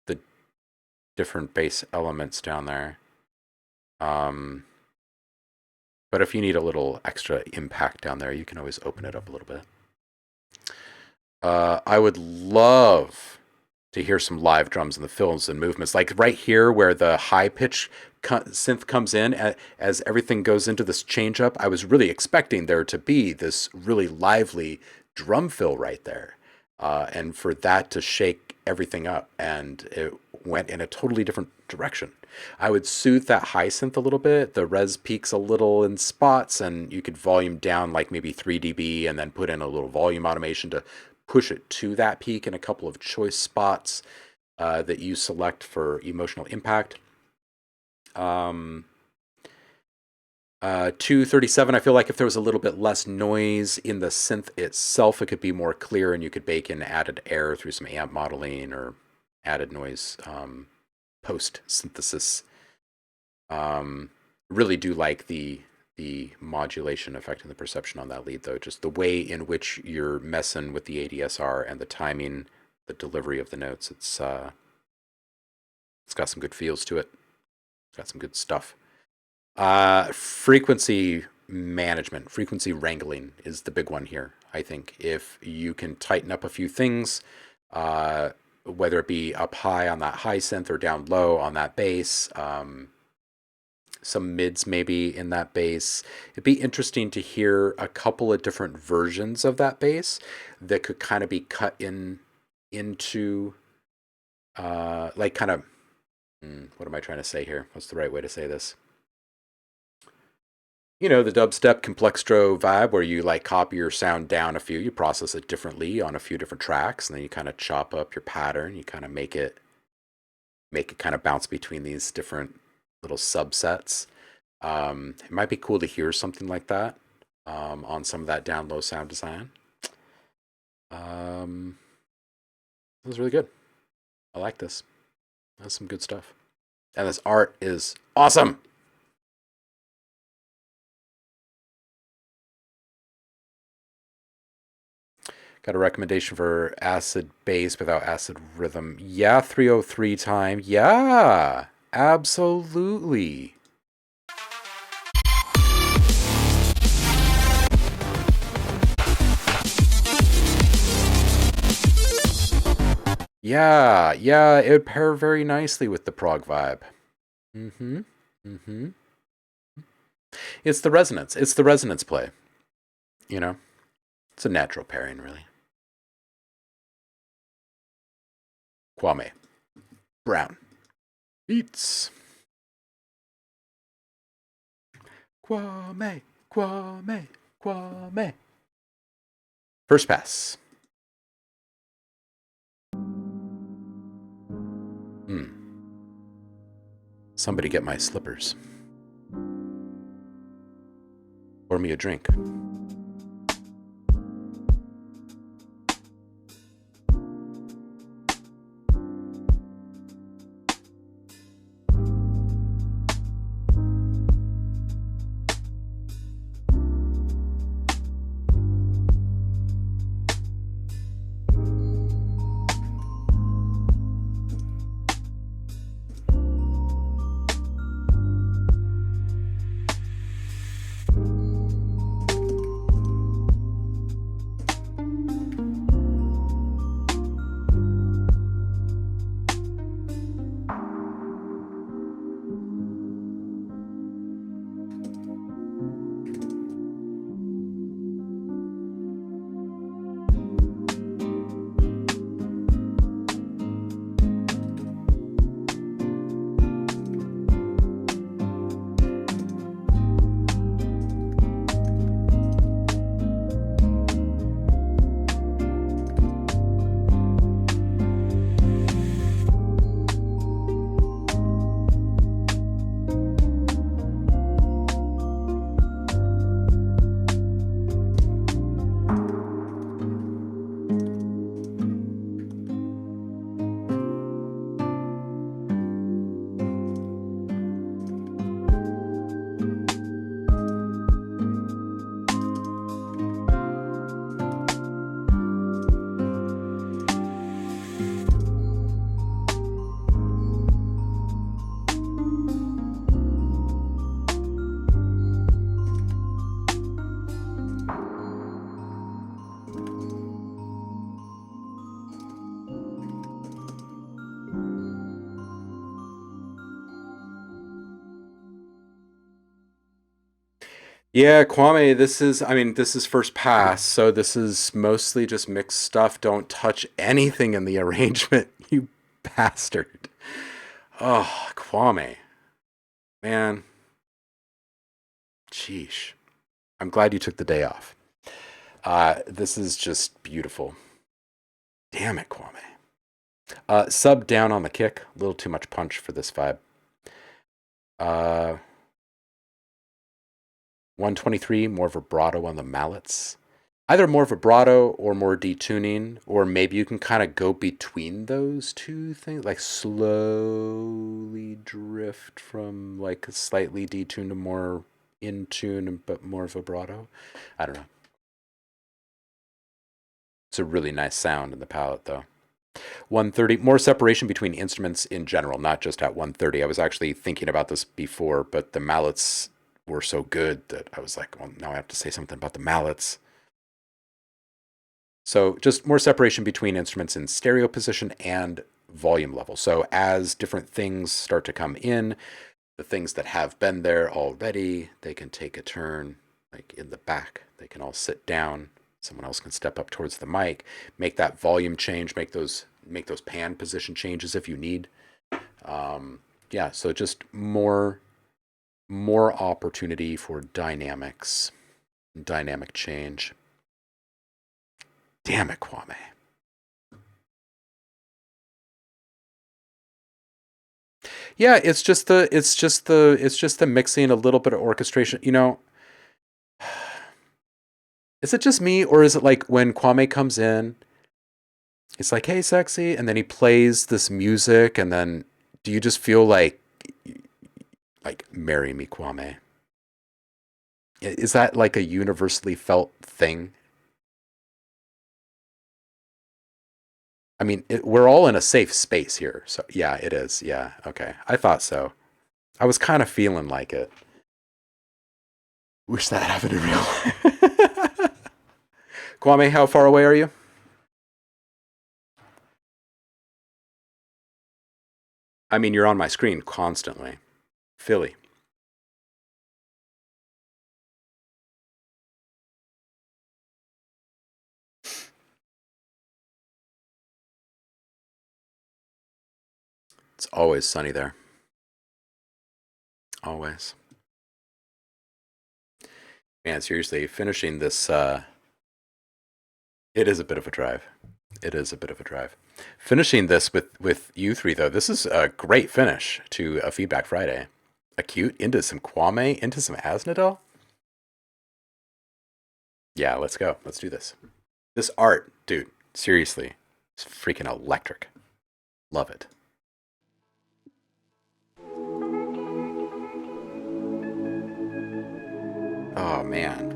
the different bass elements down there. But if you need a little extra impact down there, you can always open it up a little bit. I would love to hear some live drums in the fills and movements, like right here where the high pitch synth comes in as everything goes into this change up. I was really expecting there to be this really lively drum fill right there, and for that to shake everything up, and it went in a totally different direction. I would soothe that high synth a little bit. The res peaks a little in spots, and you could volume down like maybe 3 dB and then put in a little volume automation to push it to that peak in a couple of choice spots that you select for emotional impact. 237, I feel like if there was a little bit less noise in the synth itself, it could be more clear, and you could bake in added air through some amp modeling or added noise post-synthesis. Really do like the modulation affecting the perception on that lead, though. Just the way in which you're messing with the ADSR and the timing, the delivery of the notes. It's got some good feels to it. It's got some good stuff. Frequency management, frequency wrangling is the big one here. I think if you can tighten up a few things, whether it be up high on that high synth or down low on that bass, some mids maybe in that bass. It'd be interesting to hear a couple of different versions of that bass that could kind of be cut into like kind of, what am I trying to say here? What's the right way to say this? You know, the dubstep complextro vibe where you like copy your sound down a few, you process it differently on a few different tracks, and then you kind of chop up your pattern, you kind of make it kind of bounce between these different little subsets. It might be cool to hear something like that on some of that down low sound design. It was really good. I like this. That's some good stuff. And this art is awesome. Got a recommendation for acid bass without acid rhythm. Yeah, 303 time. Yeah, absolutely. Yeah, it would pair very nicely with the prog vibe. It's the resonance. It's the resonance play. You know? It's a natural pairing, really. Kwame Brown Beats. Kwame. First pass. Somebody get my slippers. Pour me a drink. Yeah, Kwame, this is first pass, so this is mostly just mixed stuff. Don't touch anything in the arrangement, you bastard. Oh, Kwame. Man, sheesh. I'm glad you took the day off. This is just beautiful. Damn it, Kwame. Sub down on the kick. A little too much punch for this vibe. 123, more vibrato on the mallets. Either more vibrato or more detuning, or maybe you can kind of go between those two things, like slowly drift from like a slightly detuned to more in tune, but more vibrato. I don't know. It's a really nice sound in the palette, though. 130, more separation between instruments in general, not just at 130. I was actually thinking about this before, but the mallets were so good that I was like, well, now I have to say something about the mallets. So just more separation between instruments in stereo position and volume level. So as different things start to come in, the things that have been there already, they can take a turn, like in the back. They can all sit down. Someone else can step up towards the mic, make that volume change, make those pan position changes if you need. Yeah, so just more opportunity for dynamics, dynamic change. Damn it, Kwame. Yeah, it's just the mixing, a little bit of orchestration. You know, is it just me, or is it like when Kwame comes in, it's like, hey, sexy, and then he plays this music, and then do you just feel like marry me, Kwame? Is that like a universally felt thing? I mean, we're all in a safe space here. So yeah, it is. Yeah. Okay. I thought so. I was kind of feeling like it. Wish that happened in real life. Kwame, how far away are you? I mean, you're on my screen constantly. Philly. It's always sunny there. Always. Man, seriously, finishing this, it is a bit of a drive. It is a bit of a drive. Finishing this with you three, though, this is a great finish to a Feedback Friday. Acute into some Kwame, into some Asnadel. Yeah, let's go. Let's do this. This art, dude, seriously, it's freaking electric. Love it. Oh, man.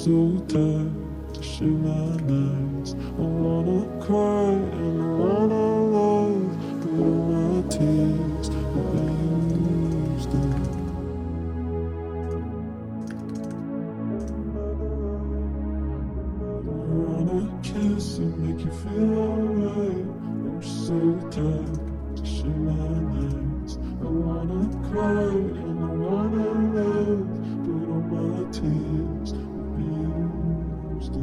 So tired to share my nights. I wanna cry and I wanna kiss and make you feel alright. I'm so tired to share my nights. I wanna cry and I wanna love, but all my tears will be used up.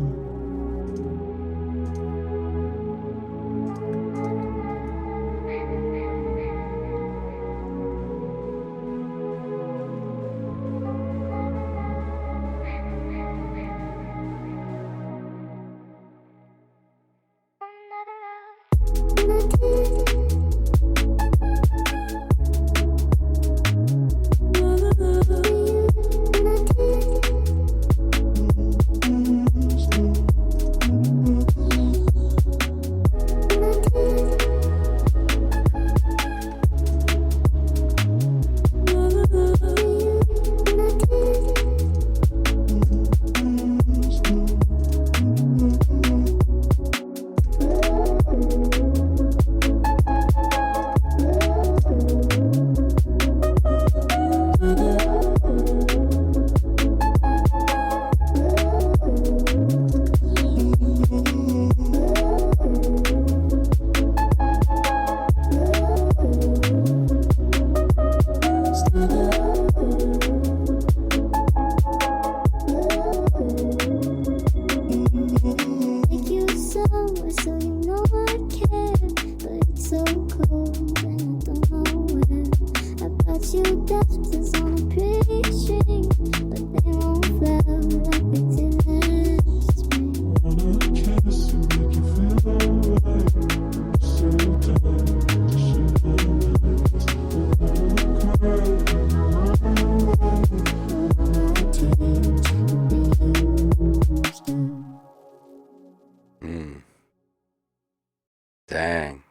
Dang.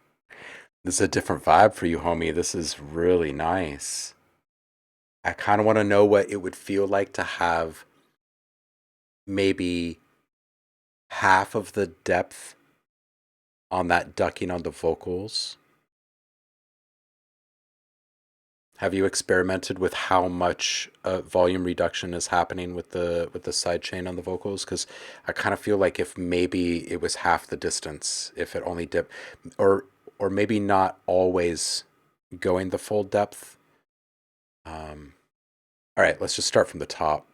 This is a different vibe for you, homie. This is really nice. I kind of want to know what it would feel like to have maybe half of the depth on that ducking on the vocals. Have you experimented with how much volume reduction is happening with the side chain on the vocals? Because I kind of feel like if maybe it was half the distance, if it only dipped, or maybe not always going the full depth. All right, let's just start from the top.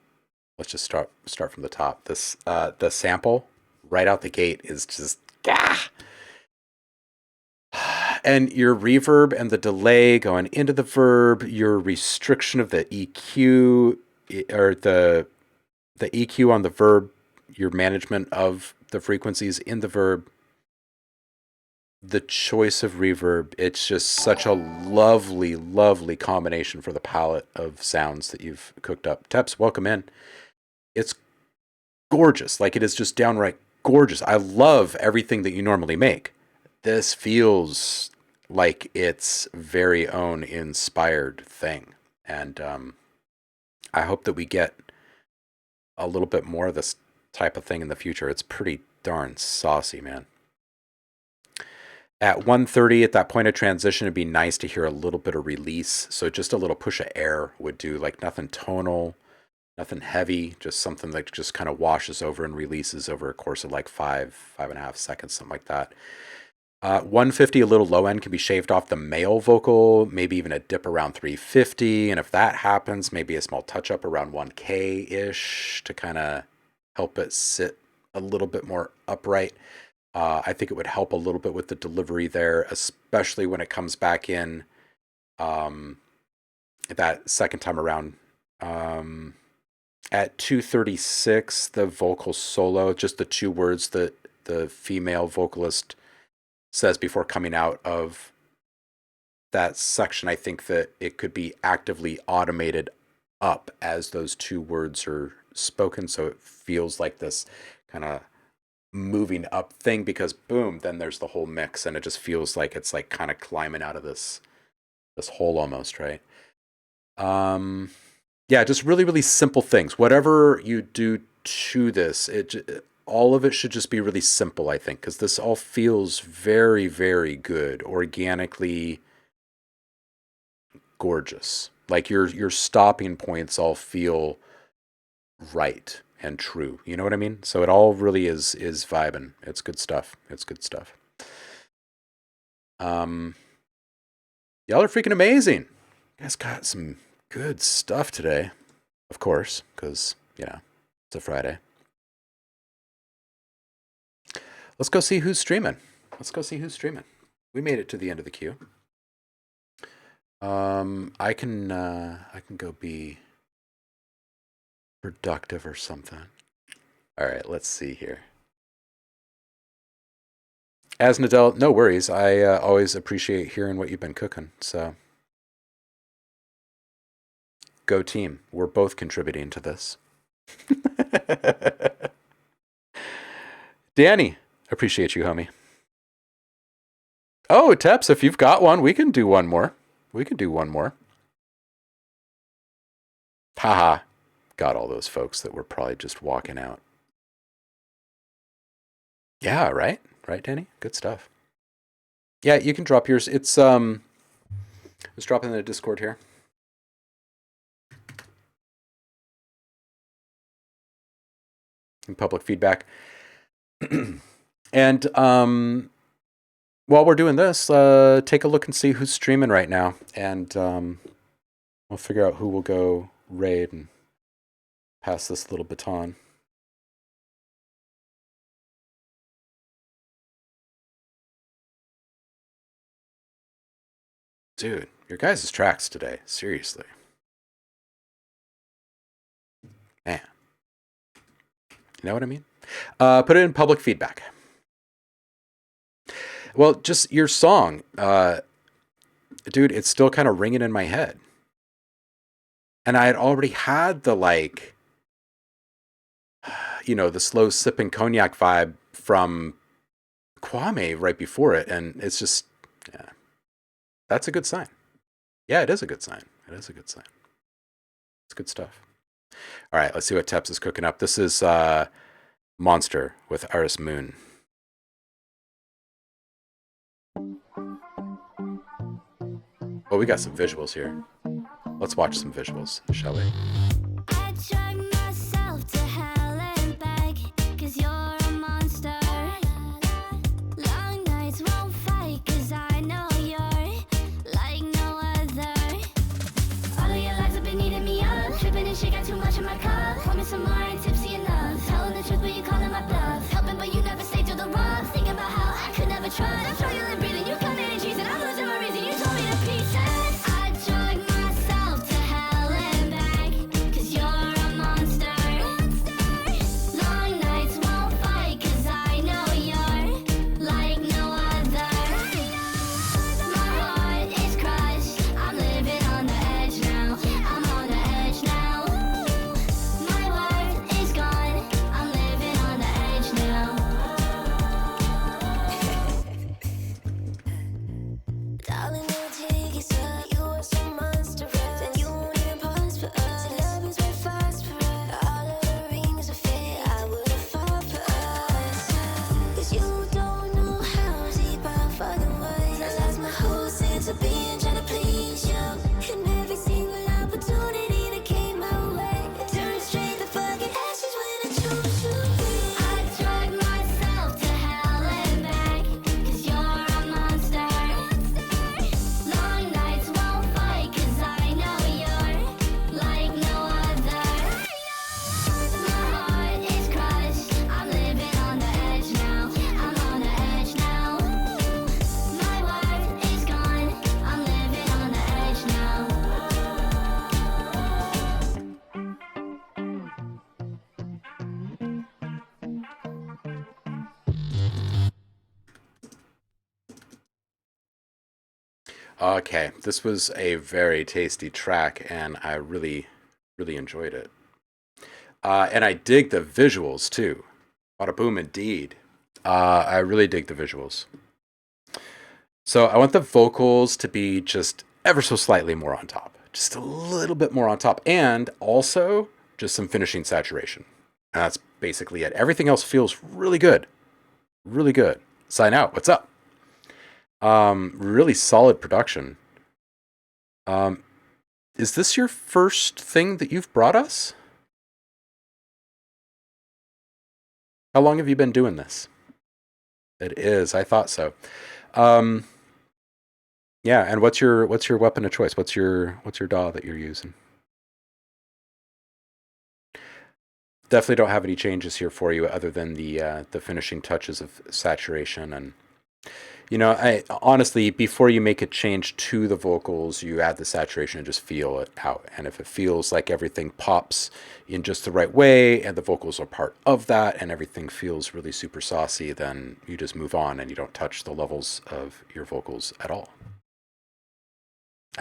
Let's just start from the top. This the sample right out the gate is just and your reverb and the delay going into the verb, your restriction of the EQ or the EQ on the verb, your management of the frequencies in the verb, the choice of reverb, it's just such a lovely, lovely combination for the palette of sounds that you've cooked up. Teps, welcome in. It's gorgeous. Like, it is just downright gorgeous. I love everything that you normally make. This feels like its very own inspired thing. And I hope that we get a little bit more of this type of thing in the future. It's pretty darn saucy, man. At 1:30, at that point of transition, it'd be nice to hear a little bit of release. So just a little push of air would do, like nothing tonal, nothing heavy, just something that just kind of washes over and releases over a course of like 5.5 seconds, something like that. 150, a little low end, can be shaved off the male vocal, maybe even a dip around 350. And if that happens, maybe a small touch up around 1K-ish to kind of help it sit a little bit more upright. I think it would help a little bit with the delivery there, especially when it comes back in that second time around. At 236, the vocal solo, just the two words that the female vocalist says before coming out of that section, I think that it could be actively automated up as those two words are spoken, so it feels like this kind of moving up thing, because boom, then there's the whole mix, and it just feels like it's like kind of climbing out of this hole almost, right? Yeah, just really, really simple things. Whatever you do to this, all of it should just be really simple, I think, because this all feels very, very good, organically gorgeous. Like your stopping points all feel right, and true. You know what I mean? So it all really is vibing. It's good stuff. It's good stuff. Y'all are freaking amazing. You guys got some good stuff today, of course, because, you know, it's a Friday. Let's go see who's streaming. Let's go see who's streaming. We made it to the end of the queue. I can go be productive or something. All right, let's see here. As Nadell, no worries. I always appreciate hearing what you've been cooking. So, go team. We're both contributing to this. Danny, appreciate you, homie. Oh, Teps, if you've got one, we can do one more. We can do one more. Haha. Got all those folks that were probably just walking out. Yeah, right? Right, Danny? Good stuff. Yeah, you can drop yours. It's let's drop it in the Discord here. In public feedback. And while we're doing this, take a look and see who's streaming right now. And we'll figure out who will go raid and pass this little baton. Dude, your guys' tracks today. Seriously. Man. You know what I mean? Put it in public feedback. Well, just your song. Dude, it's still kind of ringing in my head. And I had already had the, like, you know, the slow sipping cognac vibe from Kwame right before it. And it's just, yeah. That's a good sign. Yeah, it is a good sign. It is a good sign. It's good stuff. All right, let's see what Teps is cooking up. This is Monster with Aris Moon. Oh, we got some visuals here. Let's watch some visuals, shall we? I drag myself to hell and back, 'cause you're a monster. Long nights won't fight, 'cause I know you're like no other. All of your lies have been eating me up. Tripping and shit got too much in my cup. Pour me some more, I ain't tipsy enough. Telling the truth, but you calling my bluff. Helping, but you never stay through the rough. Thinking about how I could never trust. I'm struggling and breathing, you come in and cheesing. I'm losing my reason, you told me to pieces. I drag myself to hell and back, 'cause you're a monster. Long nights won't fight, 'cause I know you're like no other. My heart is crushed, I'm living on the edge now. I'm on the edge now. My worth is gone, I'm living on the edge now. Darling, you'll take it slow. You are so monstrous, and you won't even pause for us. Love is way fast for us. All of the rings are fake. I would have fought for us. 'Cause you don't know how deep I fucking was. I lost my whole sense of being, trying to please you. And every single opportunity that came my way, it turned straight to fucking ashes when I chose you. I drag myself to hell and back, 'cause you're a monster. Long nights won't fight, 'cause I know you're like no other. My heart is crushed, I'm living on the edge now. I'm on the edge now. My worth is gone, I'm living on the edge now. Okay, this was a very tasty track, and I really, really enjoyed it. And I dig the visuals, too. Bada boom, indeed. I really dig the visuals. So I want the vocals to be just ever so slightly more on top. Just a little bit more on top. And also, just some finishing saturation. And that's basically it. Everything else feels really good. Really good. Sign out. What's up? Really solid production. Is this your first thing that you've brought us? How long have you been doing this? It is. I thought so. Um, yeah. And what's your weapon of choice? What's your DAW that you're using? Definitely don't have any changes here for you other than the finishing touches of saturation. And I honestly, before you make a change to the vocals, you add the saturation and just feel it out. And if it feels like everything pops in just the right way and the vocals are part of that and everything feels really super saucy, then you just move on and you don't touch the levels of your vocals at all.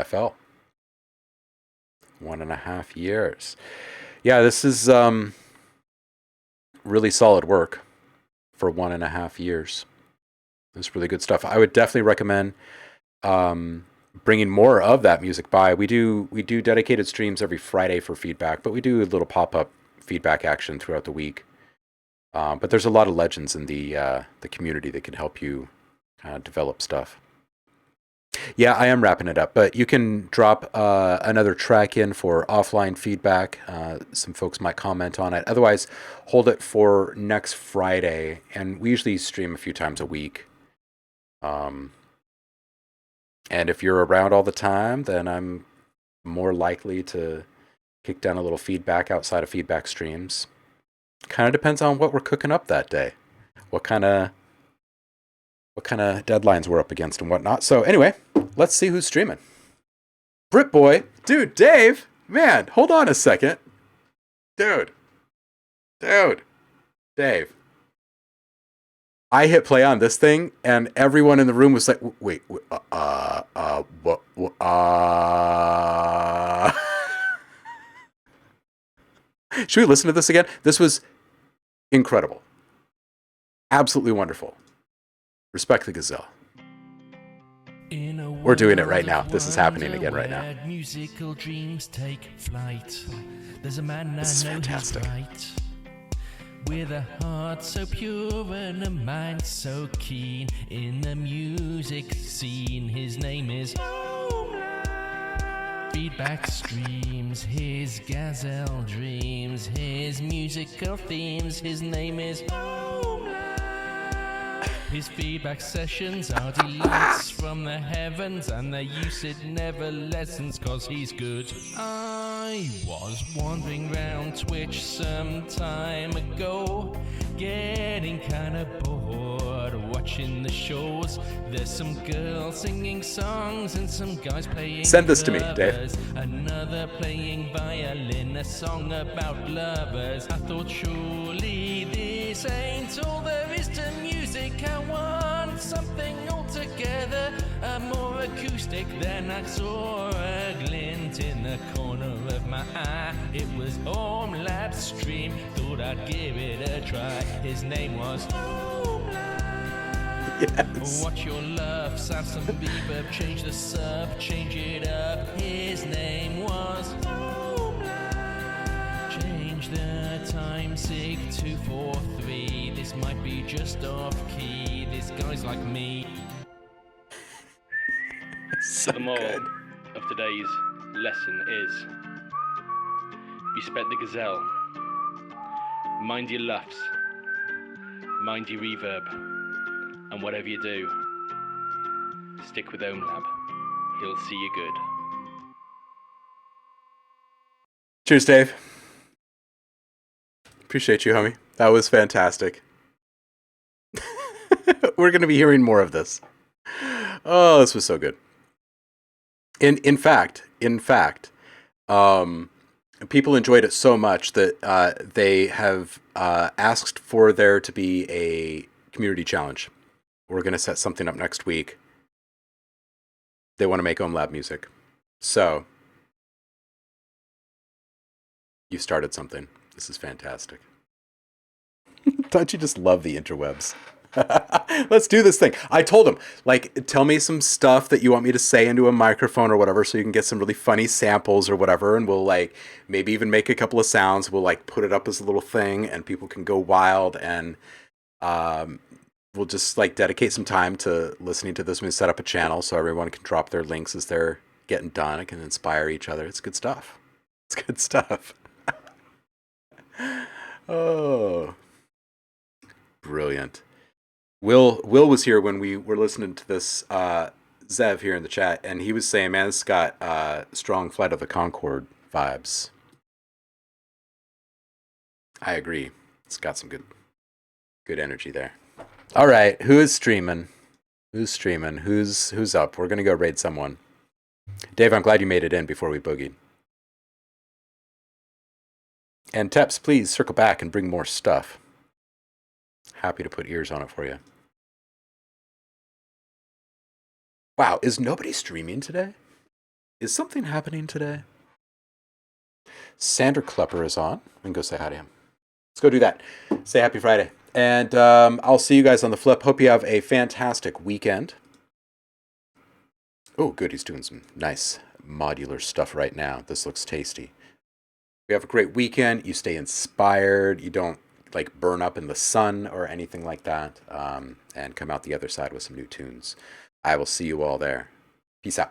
FL. 1.5 years. Yeah, this is really solid work for 1.5 years. It's really good stuff. I would definitely recommend bringing more of that music by. We do dedicated streams every Friday for feedback, but we do a little pop-up feedback action throughout the week. But there's a lot of legends in the community that can help you develop stuff. Yeah, I am wrapping it up, but you can drop another track in for offline feedback. Some folks might comment on it. Otherwise, hold it for next Friday, and we usually stream a few times a week. And if you're around all the time, then I'm more likely to kick down a little feedback outside of feedback streams. Kind of depends on what we're cooking up that day, what kind of deadlines we're up against and whatnot. So anyway, let's see who's streaming. Brit Boy, dude, Dave, man, hold on a second, dude, Dave. I hit play on this thing, and everyone in the room was like, "Wait, what? Should we listen to this again? This was incredible, absolutely wonderful. Respect the gazelle." We're doing it right now. This is happening again right now. Musical dreams take flight. There's a man This is fantastic. With a heart so pure and a mind so keen in the music scene. His name is OhmLab. Feedback streams, his gazelle dreams, his musical themes. His name is OhmLab. His feedback sessions are delights from the heavens, and their usage never lessens, cause he's good. I was wandering round Twitch some time ago, getting kinda bored watching the shows. There's some girls singing songs and some guys playing Send this to me, covers. Dave. Another playing violin, a song about lovers. I thought surely this ain't all there is to music. I want something altogether more acoustic. Then I saw a glint in the corner of my eye. It was OhmLab's stream, thought I'd give it a try. His name was OhmLab. Yes. Watch your love, have some reverb, change the sub, change it up. His name was OhmLab. Change the time, sig 243. This might be just off key. This guy's like me. So The moral good. of today's lesson is: respect the gazelle, mind your luffs, mind your reverb, and whatever you do, stick with OhmLab. He'll see you good. Cheers, Dave. Appreciate you, homie. That was fantastic. We're going to be hearing more of this. Oh, this was so good. In fact, people enjoyed it so much that they have asked for there to be a community challenge. We're going to set something up next week. They want to make OhmLab music. So, you started something. This is fantastic. Don't you just love the interwebs? Let's do this thing. I told him, like, tell me some stuff that you want me to say into a microphone or whatever, so you can get some really funny samples or whatever, and we'll, like, maybe even make a couple of sounds. We'll, like, put it up as a little thing, and people can go wild, and we'll just, like, dedicate some time to listening to this when we set up a channel, so everyone can drop their links as they're getting done. It can inspire each other. It's good stuff. It's good stuff. Oh. Brilliant. Will was here when we were listening to this. Zev here in the chat, and he was saying, "Man, it's got strong Flight of the Conchord vibes." I agree. It's got some good energy there. All right, who is streaming? Who's streaming? Who's up? We're gonna go raid someone. Dave, I'm glad you made it in before we boogied. And Teps, please circle back and bring more stuff. Happy to put ears on it for you. Wow, is nobody streaming today? Is something happening today? Sander Klepper is on. We can go say hi to him. Let's go do that. Say happy Friday. And I'll see you guys on the flip. Hope you have a fantastic weekend. Oh, good. He's doing some nice modular stuff right now. This looks tasty. You have a great weekend. You stay inspired. You don't like burn up in the sun or anything like that. And come out the other side with some new tunes. I will see you all there. Peace out.